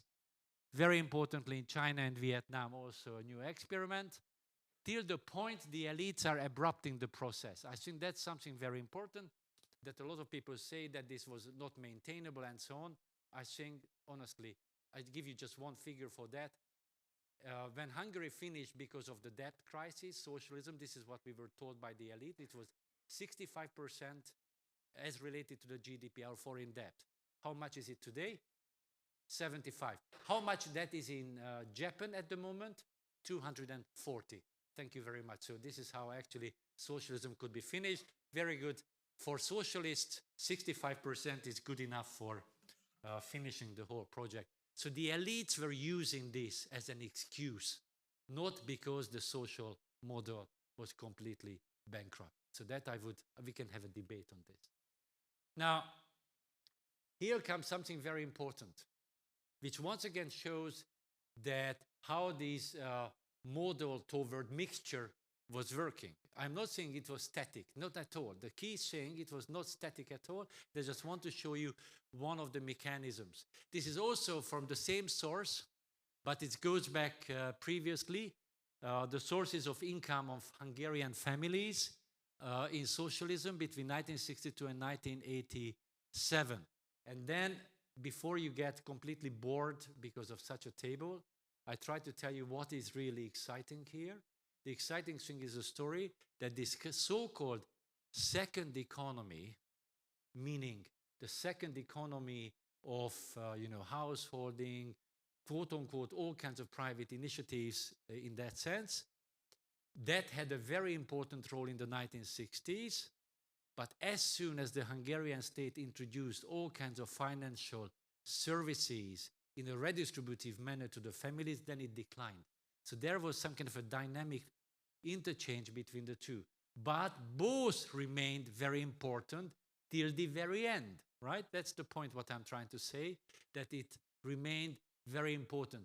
very importantly in China and Vietnam also a new experiment, till the point the elites are abrupting the process. I think that's something very important, that a lot of people say that this was not maintainable and so on. I think, honestly, I'd give you just one figure for that. When Hungary finished because of the debt crisis, socialism, this is what we were told by the elite, it was 65% as related to the GDP, our foreign debt. How much is it today? 75. How much debt is in Japan at the moment? 240. Thank you very much. So this is how actually socialism could be finished. Very good. For socialists, 65% is good enough for finishing the whole project. So the elites were using this as an excuse, not because the social model was completely bankrupt. So that we can have a debate on this. Now, here comes something very important, which once again shows that how this model toward mixture was working. I'm not saying it was static, not at all. The key thing, it was not static at all. I just want to show you one of the mechanisms. This is also from the same source, but it goes back previously. The sources of income of Hungarian families in socialism between 1962 and 1987. And then, before you get completely bored because of such a table, I try to tell you what is really exciting here. The exciting thing is a story that this so-called second economy, meaning the second economy of householding, quote unquote, all kinds of private initiatives in that sense, that had a very important role in the 1960s. But as soon as the Hungarian state introduced all kinds of financial services in a redistributive manner to the families, then it declined. So there was some kind of a dynamic interchange between the two. But both remained very important till the very end, right? That's the point what I'm trying to say, that it remained very important.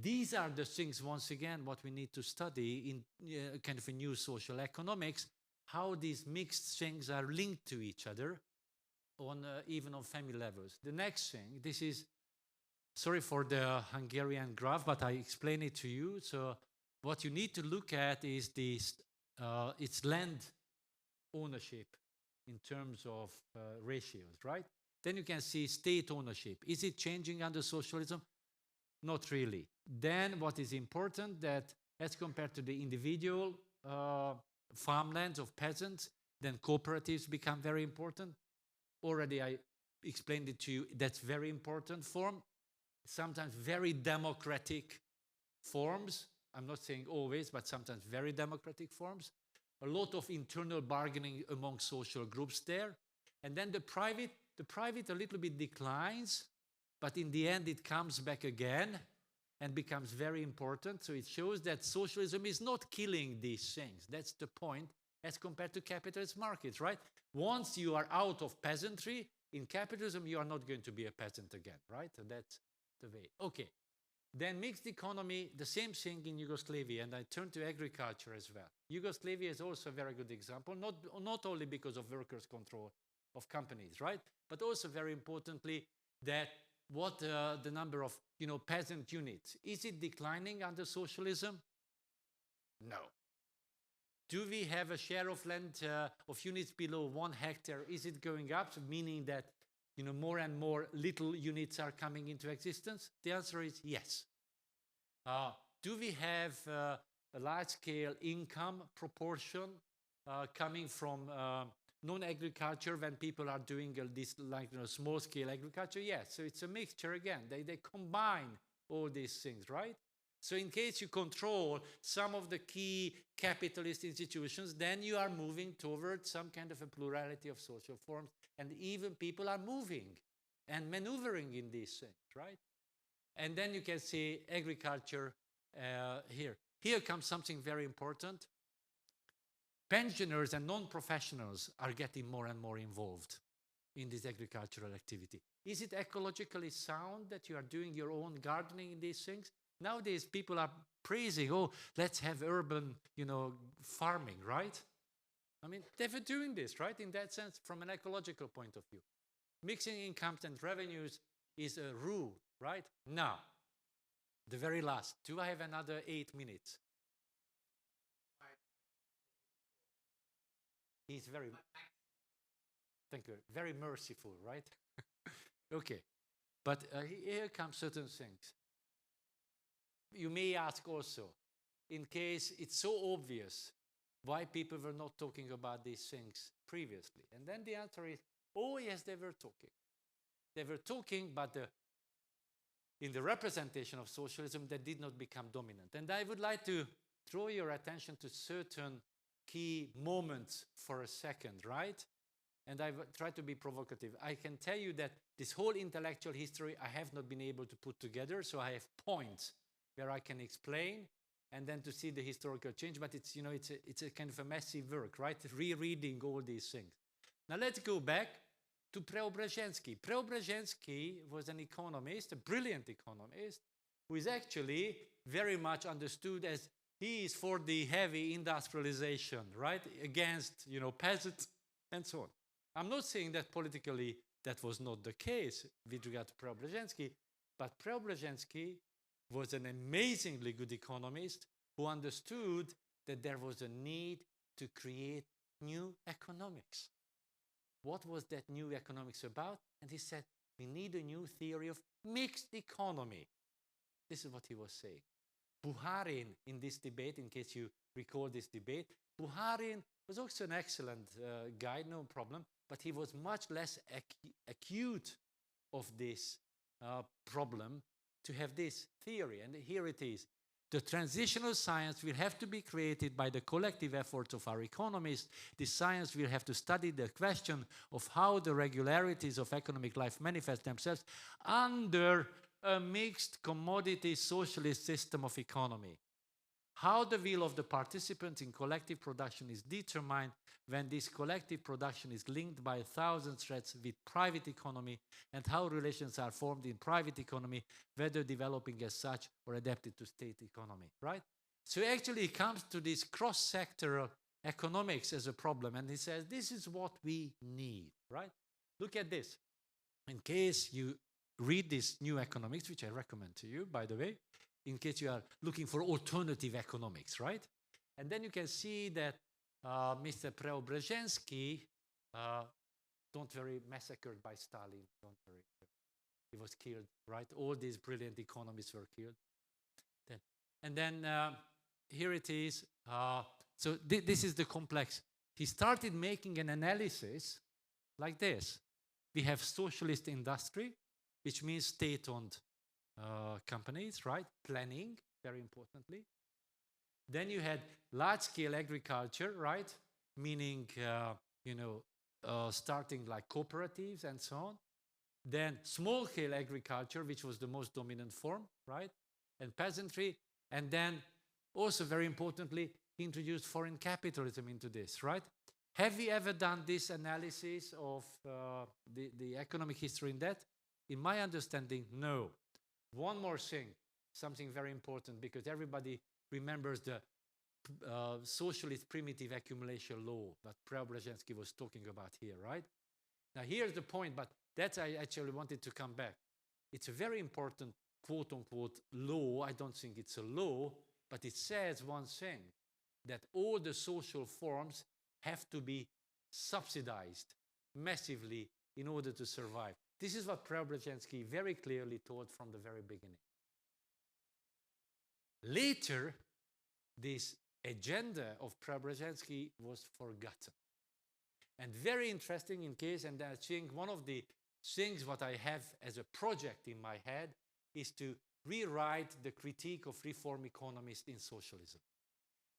These are the things, once again, what we need to study in kind of a new social economics, how these mixed things are linked to each other, on even on family levels. The next thing, this is, sorry for the Hungarian graph, but I explain it to you. So what you need to look at is this, its land ownership in terms of ratios, right? Then you can see state ownership. Is it changing under socialism? Not really. Then what is important, that as compared to the individual farmlands of peasants, then cooperatives become very important. Already I explained it to you, that's very important form. Sometimes very democratic forms. I'm not saying always, but sometimes very democratic forms. A lot of internal bargaining among social groups there. And then the private a little bit declines, but in the end it comes back again and becomes very important. So it shows that socialism is not killing these things. That's the point, as compared to capitalist markets, right? Once you are out of peasantry, in capitalism you are not going to be a peasant again, right? So that's the way. Okay. Then mixed economy, the same thing in Yugoslavia, and I turn to agriculture as well. Yugoslavia is also a very good example, not only because of workers' control of companies, right? But also very importantly, that what the number of peasant units, is it declining under socialism? No. Do we have a share of land of units below 1 hectare? Is it going up, meaning that more and more little units are coming into existence? The answer is yes. Do we have a large-scale income proportion coming from non-agriculture when people are doing this small-scale agriculture? Yes. So it's a mixture again. They combine all these things, right? So in case you control some of the key capitalist institutions, then you are moving towards some kind of a plurality of social forms, and even people are moving and maneuvering in these things, right? And then you can see agriculture here. Here comes something very important. Pensioners and non-professionals are getting more and more involved in this agricultural activity. Is it ecologically sound that you are doing your own gardening in these things? Nowadays, people are praising, oh, let's have urban, farming, right? I mean, they were doing this, right? In that sense, from an ecological point of view. Mixing incomes and revenues is a rule, right? Now, the very last. Do I have another 8 minutes? He's very, thank you, very merciful, right? Okay, but here come certain things. You may ask also, in case it's so obvious, why people were not talking about these things previously. And then the answer is, oh yes, they were talking. They were talking, but in the representation of socialism, they did not become dominant. And I would like to draw your attention to certain key moments for a second, right? And I will try to be provocative. I can tell you that this whole intellectual history I have not been able to put together, so I have points where I can explain, and then to see the historical change, but it's, it's a kind of a massive work, right? Rereading all these things. Now let's go back to Preobrazhensky. Preobrazhensky was an economist, a brilliant economist, who is actually very much understood as he is for the heavy industrialization, right? Against, peasants and so on. I'm not saying that politically that was not the case with regard to Preobrazhensky, but Preobrazhensky was an amazingly good economist who understood that there was a need to create new economics. What was that new economics about? And he said, we need a new theory of mixed economy. This is what he was saying. Bukharin, in this debate, in case you recall this debate, Bukharin was also an excellent guy, no problem, but he was much less acute of this problem to have this theory. And here it is. The transitional science will have to be created by the collective efforts of our economists. This science will have to study the question of how the regularities of economic life manifest themselves under a mixed commodity socialist system of economy. How the will of the participants in collective production is determined when this collective production is linked by 1,000 threads with private economy, and how relations are formed in private economy, whether developing as such or adapted to state economy, right? So actually it comes to this cross-sectoral economics as a problem, and he says this is what we need, right? Look at this. In case you read this new economics, which I recommend to you, by the way, in case you are looking for alternative economics, right? And then you can see that Mr. Preobrazhensky, don't worry, massacred by Stalin, don't worry. He was killed, right? All these brilliant economists were killed. And then here it is. So this is the complex. He started making an analysis like this. We have socialist industry, which means state-owned companies, right? Planning, very importantly. Then you had large-scale agriculture, right? Meaning, starting like cooperatives and so on. Then small-scale agriculture, which was the most dominant form, right? And peasantry. And then also, very importantly, he introduced foreign capitalism into this, right? Have we ever done this analysis of the economic history in that? In my understanding, no. One more thing, something very important, because everybody remembers the socialist primitive accumulation law that Preobrazhensky was talking about here, right? Now here's the point, but that's I actually wanted to come back. It's a very important quote-unquote law. I don't think it's a law, but it says one thing, that all the social forms have to be subsidized massively in order to survive. This is what Preobrazhensky very clearly taught from the very beginning. Later, this agenda of Preobrazhensky was forgotten. And very interesting in case, and I think one of the things what I have as a project in my head is to rewrite the critique of reform economists in socialism.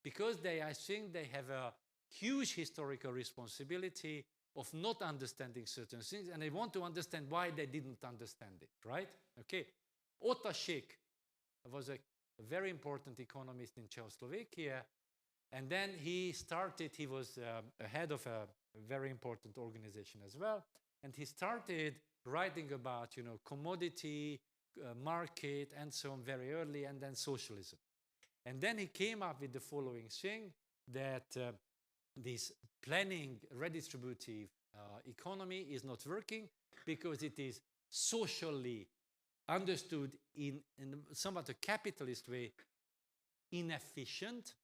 Because I think they have a huge historical responsibility of not understanding certain things, and I want to understand why they didn't understand it, right? Okay. Otto Schick was a very important economist in Czechoslovakia, and then he was a head of a very important organization as well, and he started writing about, commodity, market, and so on very early, and then socialism. And then he came up with the following thing, that this planning redistributive economy is not working because it is socially understood in somewhat a capitalist way, inefficient.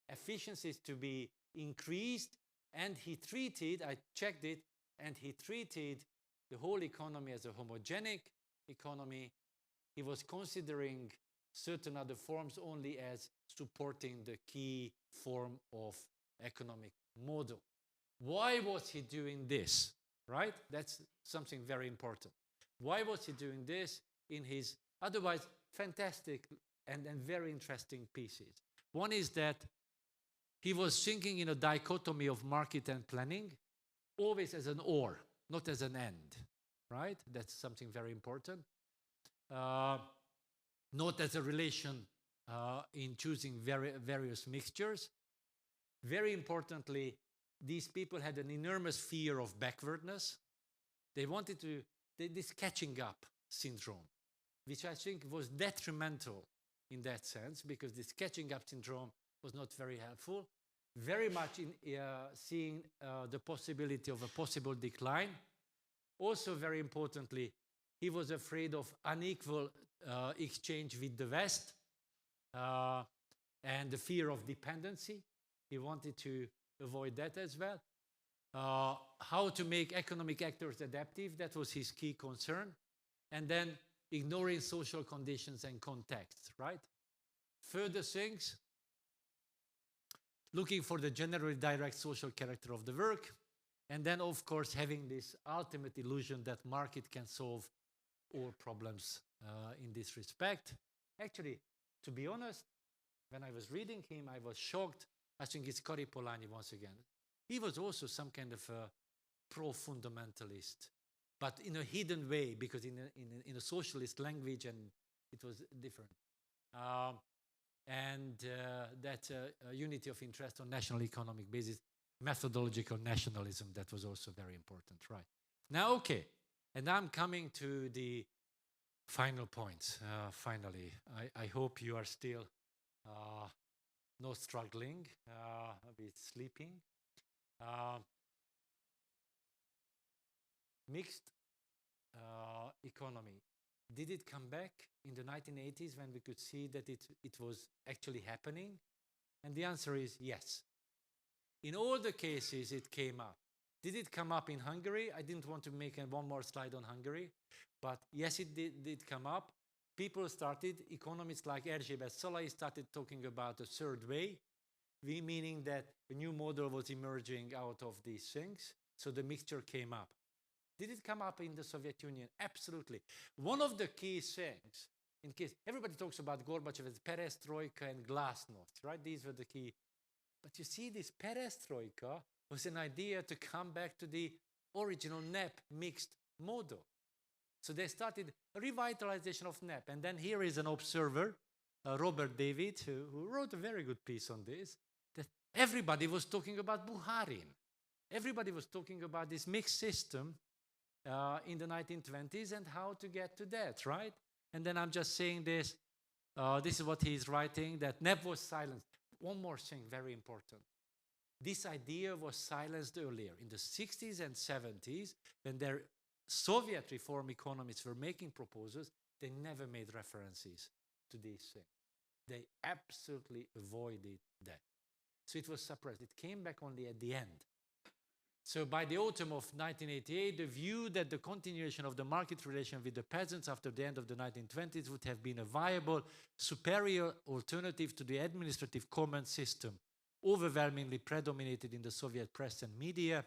Efficiency is to be increased, and he treated, I checked it, and he treated the whole economy as a homogenic economy. He was considering certain other forms only as supporting the key form of economic model. Why was he doing this, right? That's something very important. Why was he doing this in his otherwise fantastic and very interesting pieces? One is that he was thinking in a dichotomy of market and planning, always as an or, not as an end, right? That's something very important. Not as a relation in choosing various mixtures. Very importantly, these people had an enormous fear of backwardness. They wanted this catching up syndrome, which I think was detrimental in that sense, because this catching up syndrome was not very helpful. Very much in seeing the possibility of a possible decline. Also, very importantly, he was afraid of unequal exchange with the West and the fear of dependency. He wanted to avoid that as well. How to make economic actors adaptive, that was his key concern. And then ignoring social conditions and contexts, right? Further things, looking for the generally direct social character of the work, and then, of course, having this ultimate illusion that market can solve all problems in this respect. Actually, to be honest, when I was reading him, I was shocked. I think it's Karl Polanyi once again. He was also some kind of a pro-fundamentalist, but in a hidden way, because in a socialist language, and it was different. That unity of interest on national economic basis, methodological nationalism, that was also very important, right? Now, okay, and I'm coming to the final points, finally. I hope you are still not struggling with sleeping. Mixed economy. Did it come back in the 1980s when we could see that it was actually happening? And the answer is yes. In all the cases, it came up. Did it come up in Hungary? I didn't want to make one more slide on Hungary, but yes, it did come up. People started, economists like Erzsébet Szalai started talking about a third way, meaning that a new model was emerging out of these things, so the mixture came up. Did it come up in the Soviet Union? Absolutely. One of the key things, in case everybody talks about Gorbachev's perestroika and glasnost, right? These were the key. But you see, this perestroika was an idea to come back to the original NEP mixed model. So they started a revitalization of NEP. And then here is an observer, Robert David, who wrote a very good piece on this, that everybody was talking about Bukharin. Everybody was talking about this mixed system in the 1920s and how to get to that, right? And then I'm just saying this. This is what he's writing, that NEP was silenced. One more thing, very important. This idea was silenced earlier. In the 60s and 70s, when their Soviet reform economists were making proposals, they never made references to these things. They absolutely avoided that. So it was suppressed. It came back only at the end. So by the autumn of 1988, the view that the continuation of the market relation with the peasants after the end of the 1920s would have been a viable, superior alternative to the administrative command system, overwhelmingly predominated in the Soviet press and media.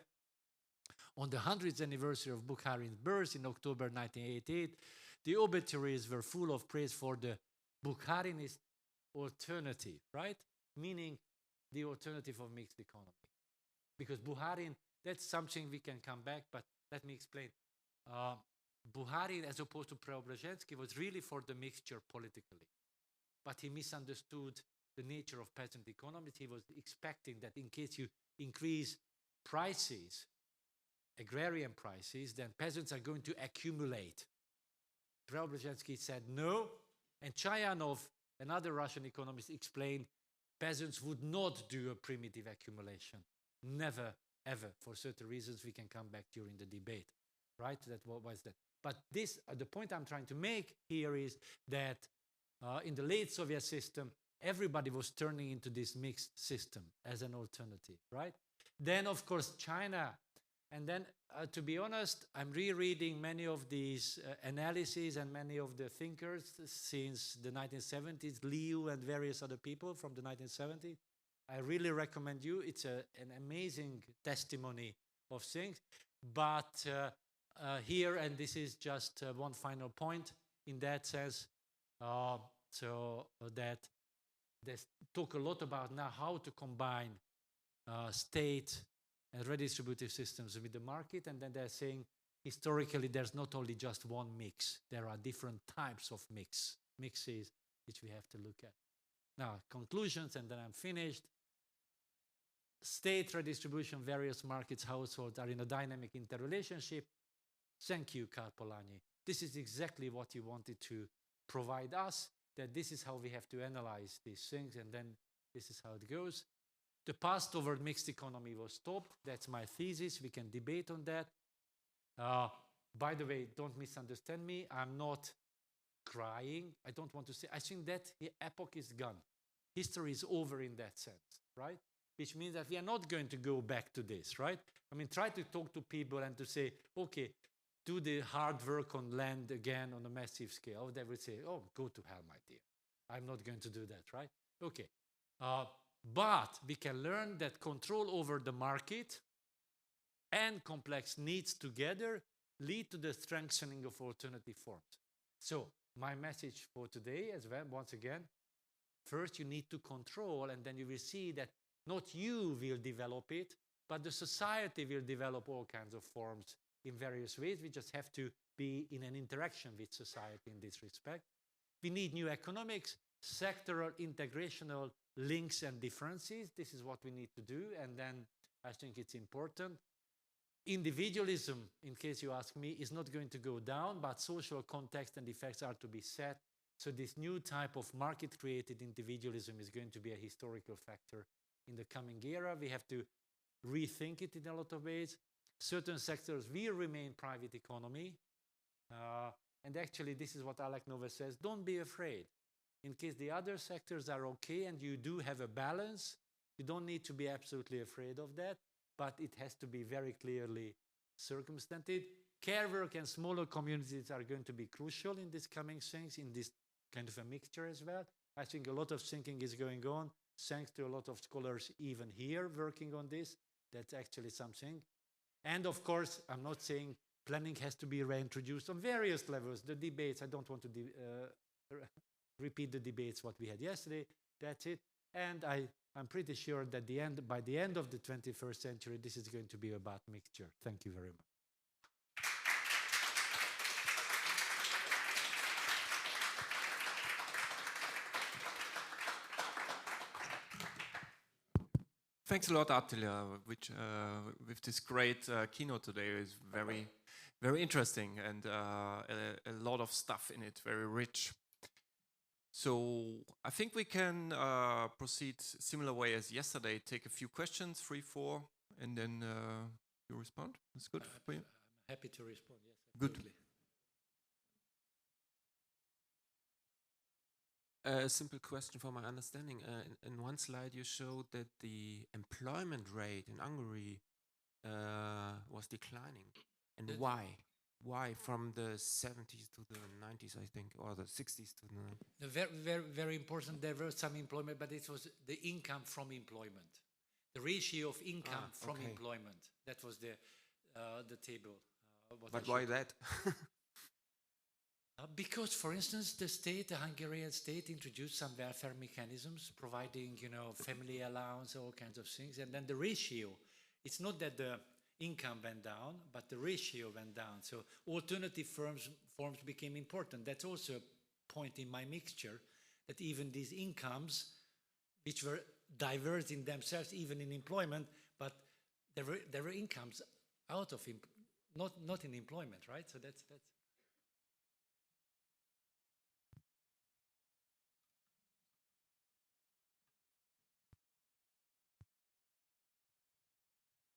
On the 100th anniversary of Bukharin's birth in October 1988, the obituaries were full of praise for the Bukharinist alternative, right? Meaning the alternative of mixed economy. Because Bukharin, that's something we can come back, but let me explain. Bukharin, as opposed to Preobrazhensky, was really for the mixture politically. But he misunderstood the nature of peasant economies. He was expecting that in case you increase prices, agrarian prices, then peasants are going to accumulate. Preobrazhensky said no, and Chayanov, another Russian economist, explained peasants would not do a primitive accumulation. Never, ever. For certain reasons, we can come back during the debate, right? What was that? But this, the point I'm trying to make here is that in the late Soviet system, everybody was turning into this mixed system as an alternative, right? Then, of course, China. And then, to be honest, I'm rereading many of these analyses and many of the thinkers since the 1970s, Liu and various other people from the 1970s. I really recommend you. It's an amazing testimony of things. But here, and this is just one final point in that sense, so that they talk a lot about now how to combine state and redistributive systems with the market. And then they're saying, historically, there's not only just one mix. There are different types of mixes, which we have to look at. Now, conclusions, and then I'm finished. State redistribution, various markets, households are in a dynamic interrelationship. Thank you, Karl Polanyi. This is exactly what you wanted to provide us, that this is how we have to analyze these things, and then this is how it goes. The path toward mixed economy was stopped. That's my thesis. We can debate on that. By the way, don't misunderstand me. I'm not crying. I don't want to say, I think that epoch is gone. History is over in that sense, right? Which means that we are not going to go back to this, right? I mean, try to talk to people and to say, okay, do the hard work on land again on a massive scale. They would say, oh, go to hell, my dear. I'm not going to do that, right? Okay. But we can learn that control over the market and complex needs together lead to the strengthening of alternative forms. So my message for today as well, once again, first you need to control, and then you will see that not you will develop it, but the society will develop all kinds of forms in various ways. We just have to be in an interaction with society in this respect. We need new economics, sectoral, integrational links and differences. This is what we need to do, and then I think it's important. Individualism, in case you ask me, is not going to go down, but social context and effects are to be set. So this new type of market-created individualism is going to be a historical factor in the coming era. We have to rethink it in a lot of ways. Certain sectors will remain private economy. And actually, this is what Alec Nova says, don't be afraid. In case the other sectors are okay and you do have a balance, you don't need to be absolutely afraid of that, but it has to be very clearly circumstanted. Care work and smaller communities are going to be crucial in these coming things, in this kind of a mixture as well. I think a lot of thinking is going on, thanks to a lot of scholars even here working on this. That's actually something. And of course, I'm not saying planning has to be reintroduced on various levels. The debates, I don't want to repeat the debates what we had yesterday. That's it. And I'm pretty sure that by the end of the 21st century, this is going to be about mixture. Thank you very much. Thanks a lot, Attila, which with this great keynote today is very, very interesting and a lot of stuff in it, very rich. So I think we can proceed similar way as yesterday. Take a few questions, 3, 4, and then you respond. That's good for you. I'm happy to respond. Yes, absolutely. Good. A simple question for my understanding. In one slide, you showed that the employment rate in Hungary was declining. And why? Why from the 70s to the 90s, I think, or the 60s to the 90s? Very, very, very important. There was some employment, but it was the income from employment. The ratio of income from employment. That was the table. But why that? Because, for instance, the Hungarian state introduced some welfare mechanisms, providing, family allowance, all kinds of things. And then the ratio, it's not that the income went down, but the ratio went down. So alternative forms became important. That's also a point in my mixture, that even these incomes, which were diverse in themselves, even in employment, but there were incomes out of, not in employment, right? So that's.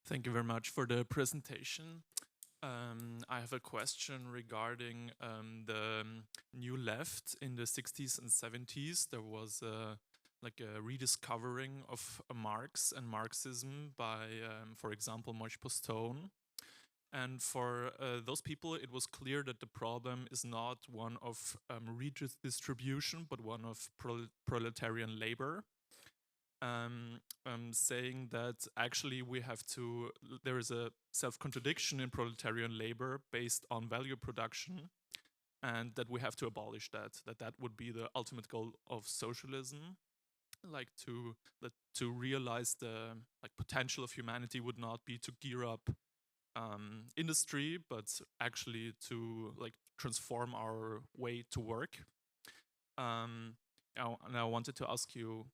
Thank you very much for the presentation. I have a question regarding the new left in the 60s and 70s. There was like a rediscovering of Marx and Marxism by, for example, Moïse Postone. And for those people, it was clear that the problem is not one of redistribution, but one of proletarian labor. Saying that actually there is a self-contradiction in proletarian labor based on value production, and that we have to abolish that would be the ultimate goal of socialism, like to realize the potential of humanity would not be to gear up industry, but actually to transform our way to work. And I wanted to ask you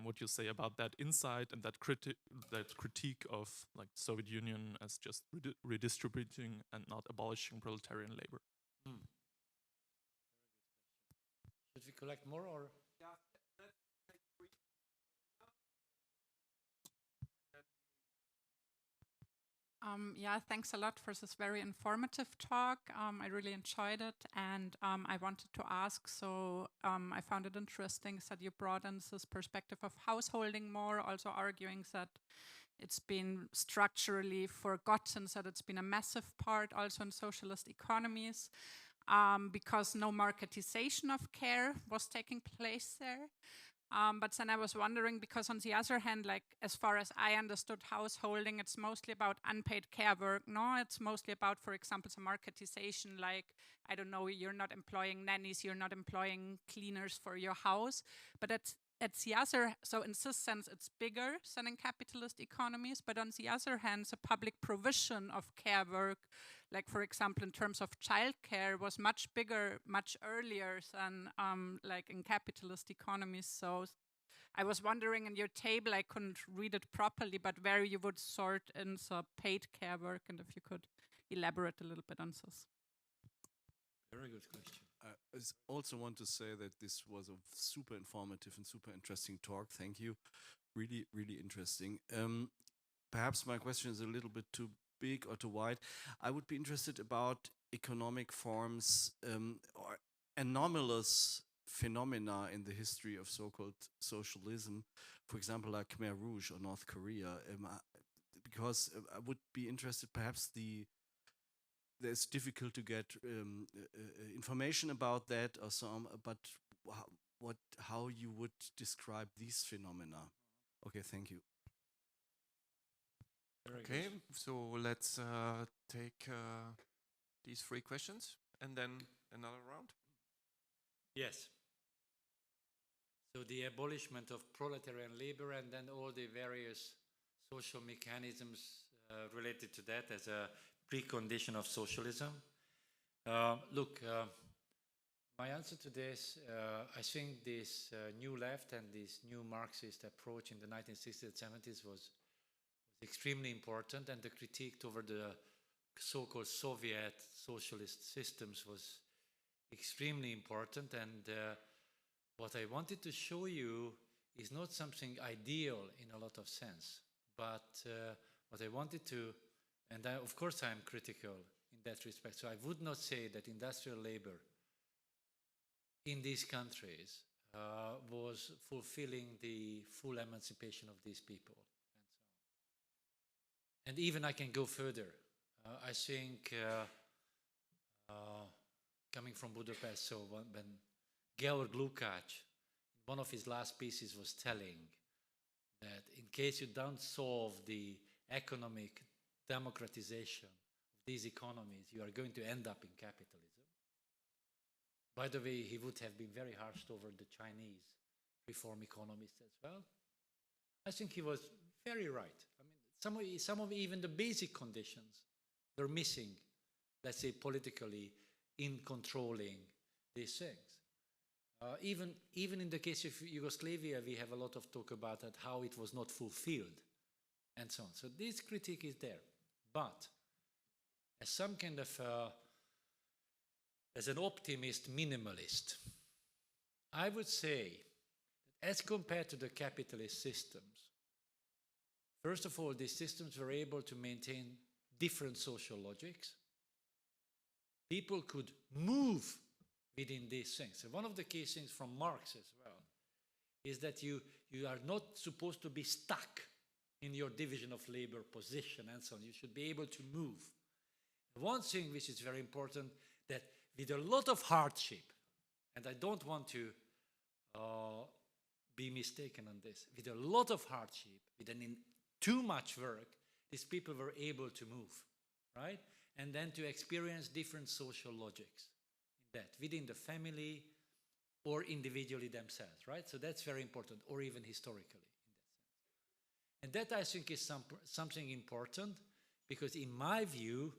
what you say about that insight and that critique of Soviet Union as just redistributing and not abolishing proletarian labor. Should we collect more or? Yeah, thanks a lot for this very informative talk. I really enjoyed it, and I wanted to ask, I found it interesting that you brought in this perspective of householding more, also arguing that it's been structurally forgotten, that it's been a massive part also in socialist economies, because no marketization of care was taking place there. But then I was wondering, because on the other hand, like as far as I understood householding, it's mostly about unpaid care work. No, it's mostly about, for example, the marketization, like, I don't know, you're not employing nannies, you're not employing cleaners for your house. But at the other, so in this sense, it's bigger than in capitalist economies. But on the other hand, the public provision of care work, like for example, in terms of childcare, was much bigger, much earlier than like in capitalist economies. So I was wondering, in your table, I couldn't read it properly, but where you would sort in the paid care work, and if you could elaborate a little bit on this. Very good question. I also want to say that this was a super informative and super interesting talk. Thank you. Really, really interesting. Perhaps my question is a little bit too big or too wide. I would be interested about economic forms or anomalous phenomena in the history of so-called socialism, for example, like Khmer Rouge or North Korea, because I would be interested, perhaps it's difficult to get information about that or some, but how you would describe these phenomena. Okay, thank you. Okay, so let's take these 3 questions and then another round. Yes. So the abolishment of proletarian labor and then all the various social mechanisms related to that as a precondition of socialism. Look, my answer to this, I think this new left and this new Marxist approach in the 1960s and 70s was extremely important, and the critique over the so-called Soviet socialist systems was extremely important. And what I wanted to show you is not something ideal in a lot of sense, but what I wanted to, and of course I'm critical in that respect, so I would not say that industrial labor in these countries was fulfilling the full emancipation of these people. And even I can go further. I think coming from Budapest, so when Georg Lukács, in one of his last pieces, was telling that in case you don't solve the economic democratization of these economies, you are going to end up in capitalism. By the way, he would have been very harsh over the Chinese reform economists as well. I think he was very right. I mean, some of even the basic conditions were missing, let's say politically, in controlling these things. Even in the case of Yugoslavia, we have a lot of talk about that, how it was not fulfilled, and so on. So this critique is there. But as some kind of, as an optimist minimalist, I would say that as compared to the capitalist systems, first of all, these systems were able to maintain different social logics. People could move within these things. So one of the key things from Marx as well is that you are not supposed to be stuck in your division of labor position and so on. You should be able to move. One thing which is very important, that with a lot of hardship, and I don't want to be mistaken on this, with a lot of hardship, with too much work, these people were able to move, right? And then to experience different social logics in that, within the family or individually themselves, right? So that's very important, or even historically in that sense. And that, I think, is something important, because in my view,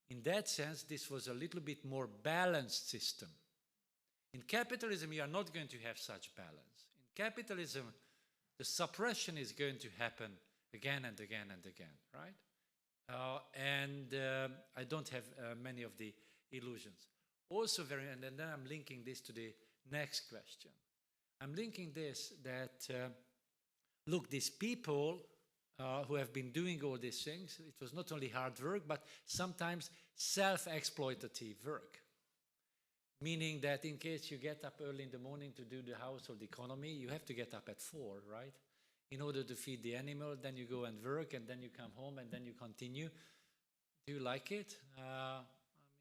in that sense, this was a little bit more balanced system. In capitalism, you are not going to have such balance. In capitalism, the suppression is going to happen again and again and again, right? I don't have many of the illusions. Also and then I'm linking this to the next question. I'm linking this that, look, these people who have been doing all these things, it was not only hard work, but sometimes self-exploitative work. Meaning that in case you get up early in the morning to do the household economy, you have to get up at 4, right? In order to feed the animal, then you go and work, and then you come home, and then you continue. Do you like it? I mean,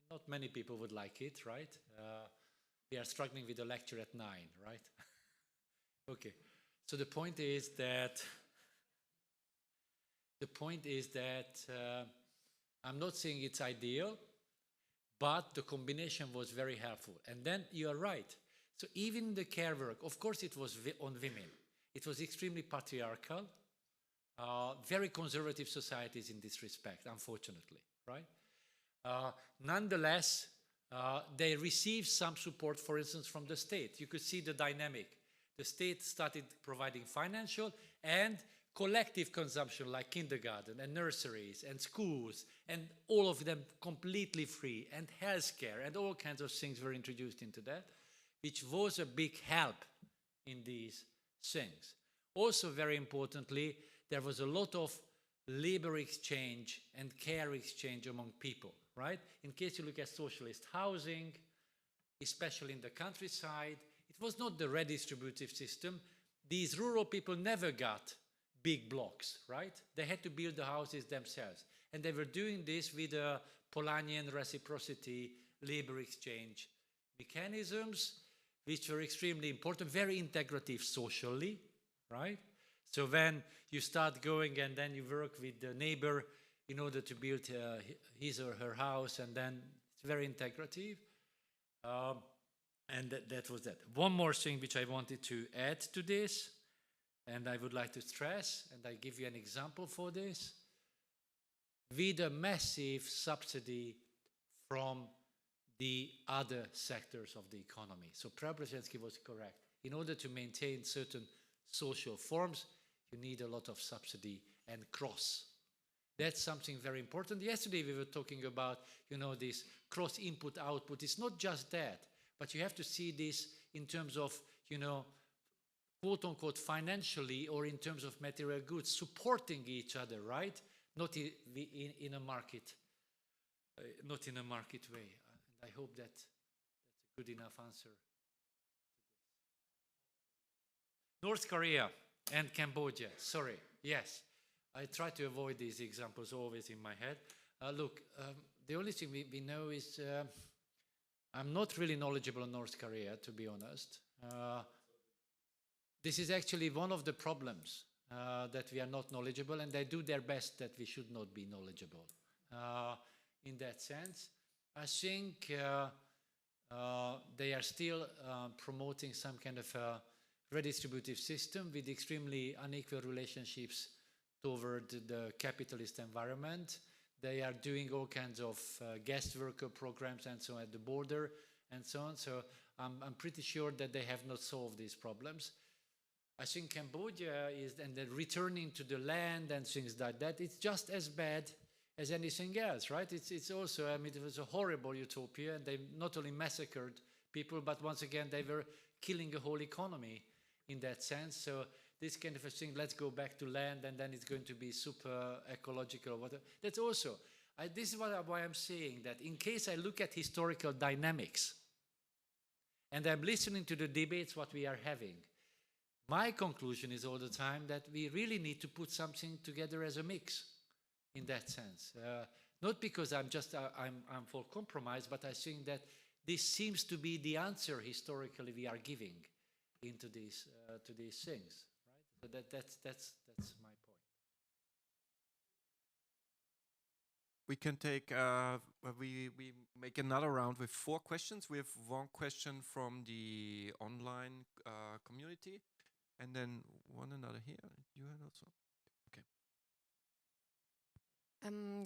not many people would like it, right? We are struggling with a lecture at 9, right? Okay. So the point is that I'm not saying it's ideal, but the combination was very helpful. And then you are right. So even the care work, of course, it was on women. It was extremely patriarchal, very conservative societies in this respect, unfortunately, right? Nonetheless, they received some support, for instance, from the state. You could see the dynamic. The state started providing financial and collective consumption like kindergarten and nurseries and schools, and all of them completely free, and healthcare and all kinds of things were introduced into that, which was a big help in these things. Also, very importantly, there was a lot of labor exchange and care exchange among people, right? In case you look at socialist housing, especially in the countryside, it was not the redistributive system. These rural people never got big blocks, right? They had to build the houses themselves. And they were doing this with a Polanyian reciprocity labor exchange mechanisms, which were extremely important, very integrative socially, right? So when you start going and then you work with the neighbor in order to build his or her house, and then it's very integrative. And that was that. One more thing which I wanted to add to this, and I would like to stress, and I give you an example for this, with a massive subsidy from the other sectors of the economy. So Preobrazhensky was correct. In order to maintain certain social forms, you need a lot of subsidy and cross. That's something very important. Yesterday we were talking about, this cross input output. It's not just that, but you have to see this in terms of, quote unquote, financially, or in terms of material goods, supporting each other, right? Not in a market, not in a market way. And I hope that's a good enough answer. North Korea and Cambodia, sorry, yes. I try to avoid these examples always in my head. Look, the only thing we know is, I'm not really knowledgeable on North Korea, to be honest. This is actually one of the problems, that we are not knowledgeable, and they do their best that we should not be knowledgeable. In that sense, I think they are still promoting some kind of a redistributive system with extremely unequal relationships toward the capitalist environment. They are doing all kinds of guest worker programs and so on at the border and so on. So I'm pretty sure that they have not solved these problems. I think Cambodia is, and then returning to the land and things like that, it's just as bad as anything else, right? It's also, I mean, it was a horrible utopia, and they not only massacred people, but once again, they were killing a whole economy in that sense. So this kind of a thing, let's go back to land, and then it's going to be super ecological or whatever. That's also, this is why I'm saying that in case I look at historical dynamics, and I'm listening to the debates what we are having, my conclusion is all the time that we really need to put something together as a mix in that sense. Not because I'm for compromise, but I think that this seems to be the answer historically we are giving into these to these things, right? So that's my point. We can take, we make another round with 4 questions. We have 1 question from the online community, and then one another here. You had also? Okay.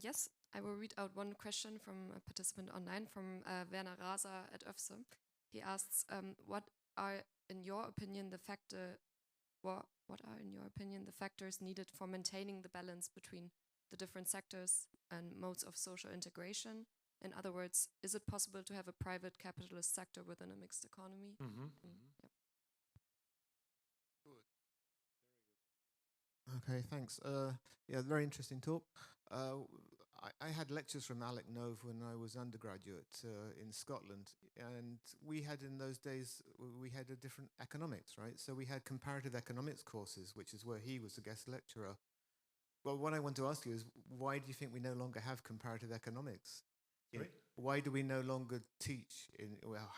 Yes, I will read out one question from a participant online, from Werner Raser at ÖFSE. He asks, what are in your opinion the factors needed for maintaining the balance between the different sectors and modes of social integration? In other words, is it possible to have a private capitalist sector within a mixed economy? Yep. Okay, thanks. Yeah, very interesting talk. I had lectures from Alec Nove when I was undergraduate in Scotland, and we had in those days, we had a different economics, right? So we had comparative economics courses, which is where he was a guest lecturer. Well, what I want to ask you is, why do you think we no longer have comparative economics? Why do we no longer teach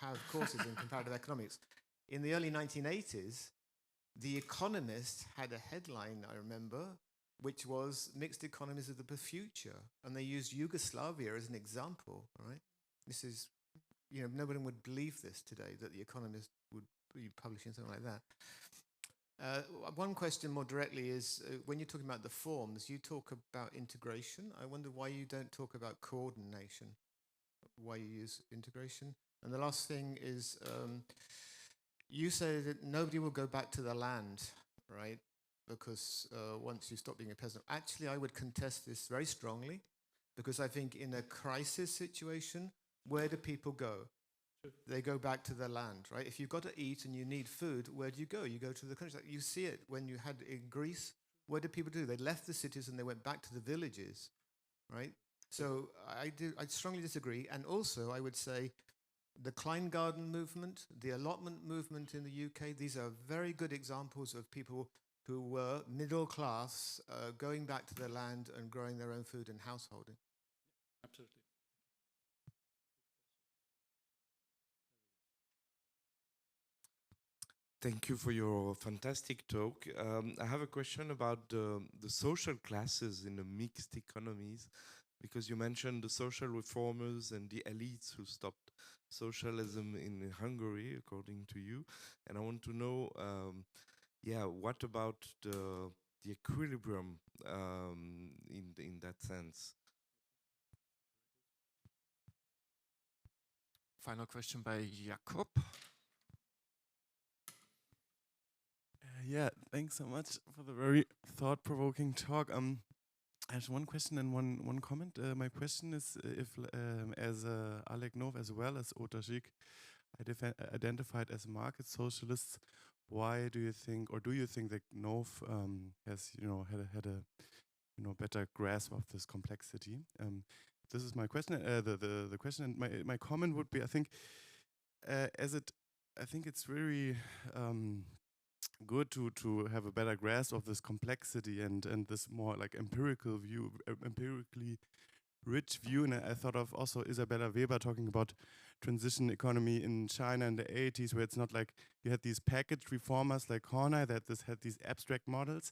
have courses in comparative economics? In the early 1980s, The Economist had a headline, I remember, which was "Mixed Economies of the Future," and they used Yugoslavia as an example. Right? This is, nobody would believe this today, that the Economist would be publishing something like that. One question more directly is, when you're talking about the forms, you talk about integration. I wonder why you don't talk about coordination, why you use integration. And the last thing is, you say that nobody will go back to the land, right? Because once you stop being a peasant. Actually, I would contest this very strongly, because I think in a crisis situation, where do people go? They go back to their land, right? If you've got to eat and you need food, where do you go? You go to the countryside. You see it when you had in Greece. What did people do? They left the cities and they went back to the villages, right? So I strongly disagree. And also, I would say the Kleingarten movement, the allotment movement in the UK, these are very good examples of people who were middle class, going back to their land and growing their own food and householding. Absolutely. Thank you for your fantastic talk. I have a question about the social classes in the mixed economies, because you mentioned the social reformers and the elites who stopped socialism in Hungary, according to you. And I want to know, what about the equilibrium in that sense? Final question by Jakob. Yeah, thanks so much for the very thought-provoking talk. I have one question and one comment. My question is, if as Alec Nov as well as Otajik identified as market socialists, why do you think, or do you think that Nov has had a better grasp of this complexity? This is my question. The question, and my comment would be, I think it's very good to have a better grasp of this complexity and this more like empirical view, empirically rich view. And I thought of also Isabella Weber talking about transition economy in China in the 80s, where it's not like you had these packaged reformers like Horney that had these abstract models.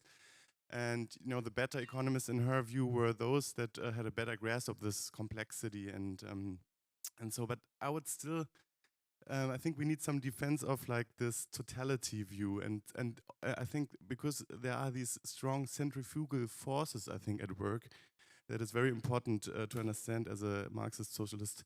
And the better economists in her view were those that had a better grasp of this complexity. And so, but I would still, I think we need some defense of like this totality view, and I think because there are these strong centrifugal forces, I think, at work, that is very important to understand as a Marxist socialist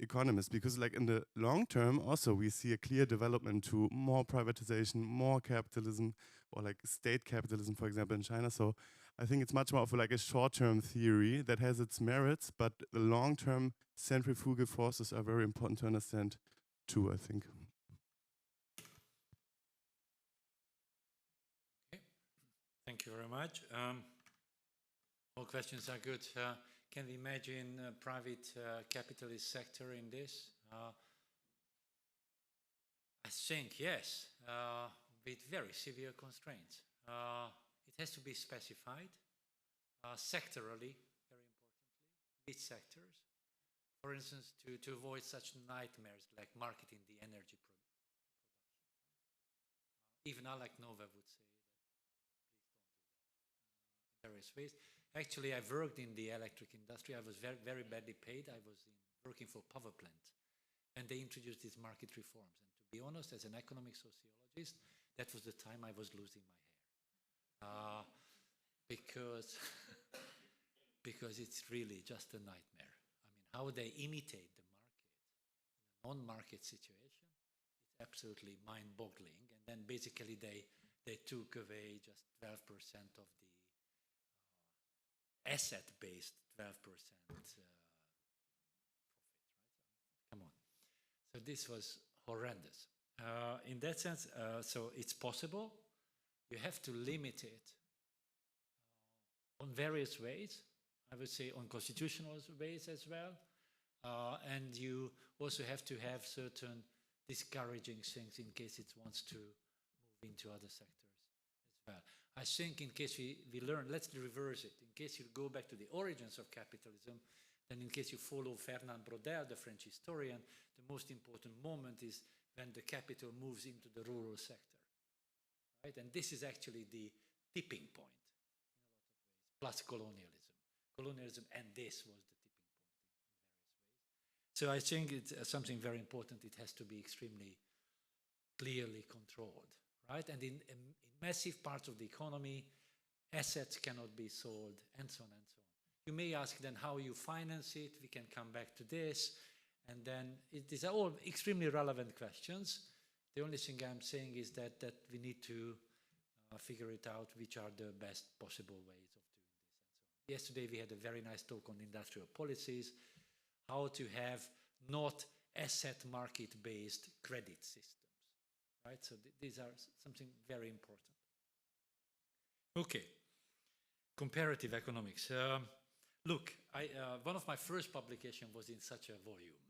economist. Because like in the long term, also we see a clear development to more privatization, more capitalism, or like state capitalism, for example, in China. So I think it's much more of like a short-term theory that has its merits, but the long-term centrifugal forces are very important to understand too, I think. Okay. Thank you very much. All questions are good. Can we imagine a private capitalist sector in this? I think yes, with very severe constraints. It has to be specified sectorally, very importantly, which sectors. For instance, to avoid such nightmares like marketing the energy production. Even Alec Nova would say that please don't do that in various ways. Actually, I worked in the electric industry. I was very, very badly paid. I was working for power plant. And they introduced these market reforms. And to be honest, as an economic sociologist, that was the time I was losing my hair. Because it's really just a nightmare. How they imitate the market in a non-market situation, it's absolutely mind-boggling. And then basically they took away just 12% of the asset-based 12% profit, right? Come on. So this was horrendous. In that sense, so it's possible. You have to limit it on various ways. I would say on constitutional ways as well. And you also have to have certain discouraging things in case it wants to move into other sectors as well. I think in case we learn, let's reverse it. In case you go back to the origins of capitalism, then in case you follow Fernand Braudel, the French historian, the most important moment is when the capital moves into the rural sector. right? And this is actually the tipping point in a lot of ways, plus colonialism. Colonialism and this was the tipping point in various ways. So I think it's something very important. It has to be extremely clearly controlled, right? And in massive parts of the economy, assets cannot be sold, and so on and so on. You may ask then how you finance it. We can come back to this. And then these are all extremely relevant questions. The only thing I'm saying is that we need to figure it out, which are the best possible ways of doing this and so on. Yesterday we had a very nice talk on industrial policies, how to have not asset market-based credit systems, right? So these are something very important. Okay, comparative economics. Look, one of my first publications was in such a volume.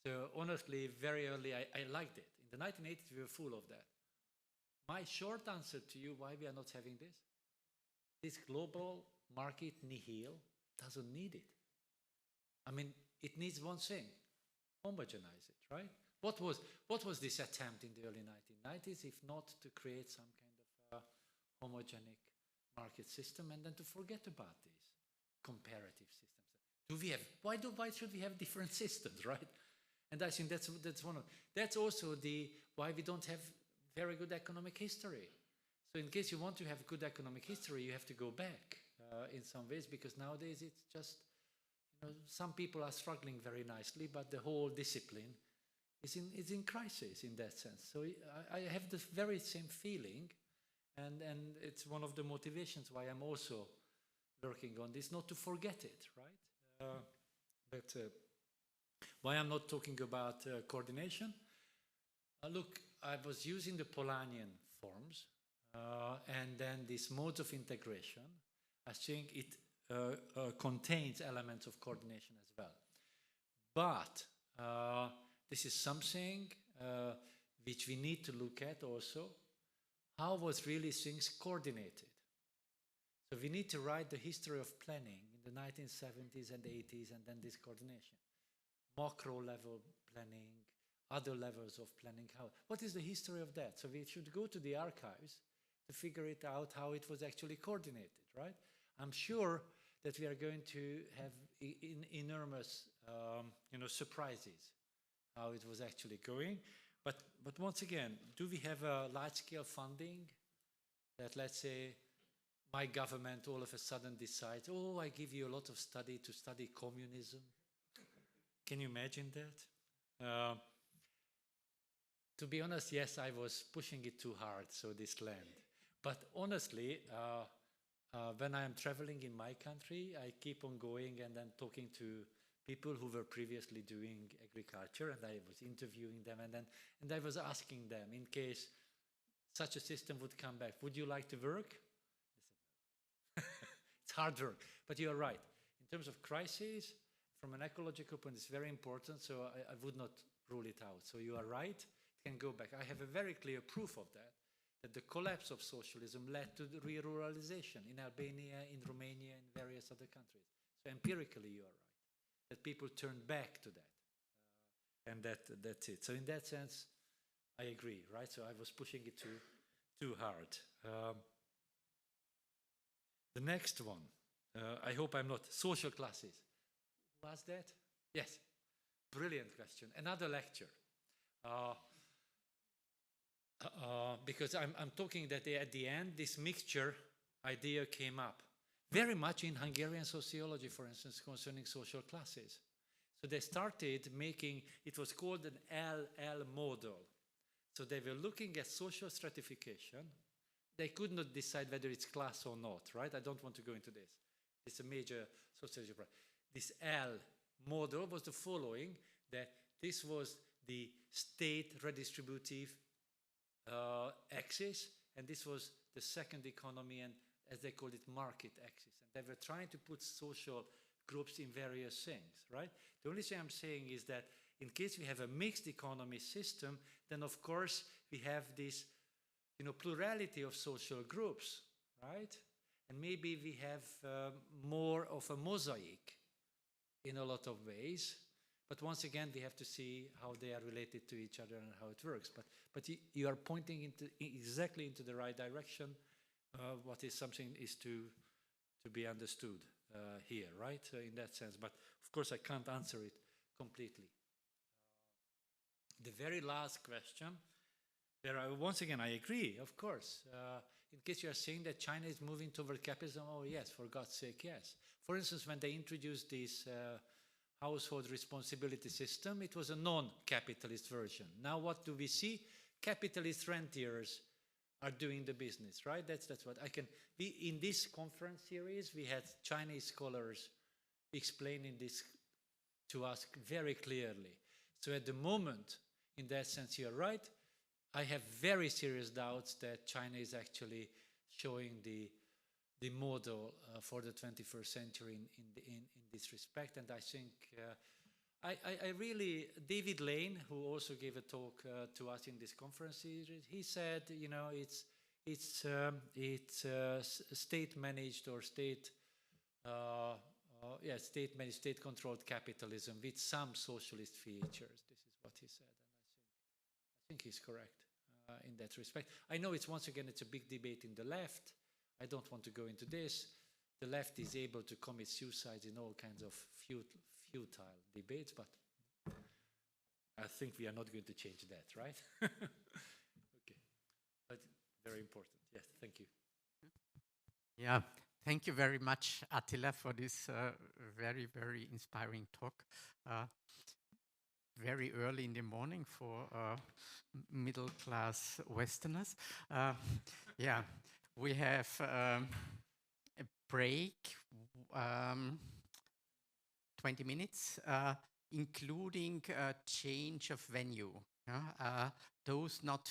So honestly, very early, I liked it. In the 1980s, we were full of that. My short answer to you, why we are not having this global market nihil doesn't need it. I mean, it needs one thing, homogenize it, right? What was this attempt in the early 1990s, if not to create some kind of homogenic market system and then to forget about these comparative systems? Why should we have different systems, right? And I think that's also why we don't have very good economic history. So in case you want to have good economic history, you have to go back in some ways, because nowadays it's just, some people are struggling very nicely, but the whole discipline is in crisis in that sense. So I have the very same feeling, and it's one of the motivations why I'm also working on this, not to forget it, right? But why I'm not talking about coordination? Look, I was using the Polanyian forms, and then these modes of integration. I think it contains elements of coordination as well. But this is something which we need to look at also. How was really things coordinated? So we need to write the history of planning in the 1970s and 80s, and then this coordination. Macro level planning, other levels of planning. What is the history of that? So we should go to the archives to figure it out how it was actually coordinated, right? I'm sure that we are going to have enormous surprises how it was actually going. But once again, do we have a large-scale funding that, let's say, my government all of a sudden decides, oh, I give you a lot of study to study communism? Can you imagine that? To be honest, yes, I was pushing it too hard, so this land. But honestly, when I am traveling in my country, I keep on going and then talking to people who were previously doing agriculture, and I was interviewing them, and I was asking them, in case such a system would come back, would you like to work? They said no. It's hard work, but you're right. In terms of crises, from an ecological point, it's very important, so I would not rule it out. So you are right, it can go back. I have a very clear proof of that the collapse of socialism led to the re-ruralization in Albania, in Romania, and various other countries. So empirically, you are right, that people turned back to that. And that's it. So in that sense, I agree, right? So I was pushing it too hard. The next one, I hope I'm not, social classes. Who asked that? Yes, brilliant question. Another lecture. Because I'm talking that at the end, this mixture idea came up. Very much in Hungarian sociology, for instance, concerning social classes. So they started making, it was called an LL model. So they were looking at social stratification. They could not decide whether it's class or not, right? I don't want to go into this. It's a major sociology problem. This L model was the following, that this was the state redistributive axis, and this was the second economy, and as they called it, market axis. And they were trying to put social groups in various things, right? The only thing I'm saying is that in case we have a mixed economy system, then of course we have this, plurality of social groups, right? And maybe we have more of a mosaic in a lot of ways. But once again, we have to see how they are related to each other and how it works. But you are pointing exactly into the right direction. What is something is to be understood here, right? In that sense. But of course, I can't answer it completely. The very last question, once again, I agree, of course. In case you are saying that China is moving toward capitalism, oh yes, for God's sake, yes. For instance, when they introduced this household responsibility system, it was a non-capitalist version. Now what do we see? Capitalist rentiers are doing the business, right? That's what I can. In this conference series, we had Chinese scholars explaining this to us very clearly. So at the moment, in that sense, you're right. I have very serious doubts that China is actually showing the model for the 21st century in this respect. And I think I really, David Lane, who also gave a talk to us in this conference series, he said, you know, it's state-managed or state-managed, state-controlled capitalism with some socialist features. This is what he said, and I think he's correct in that respect. I know it's once again it's a big debate in the left. I don't want to go into this. The left is able to commit suicides in all kinds of futile debates, but I think we are not going to change that, right? Okay, but very important. Yes, thank you. Yeah, thank you very much, Attila, for this very, very inspiring talk. Very early in the morning for middle-class Westerners. Yeah, we have a break, 20 minutes, including a change of venue. Those not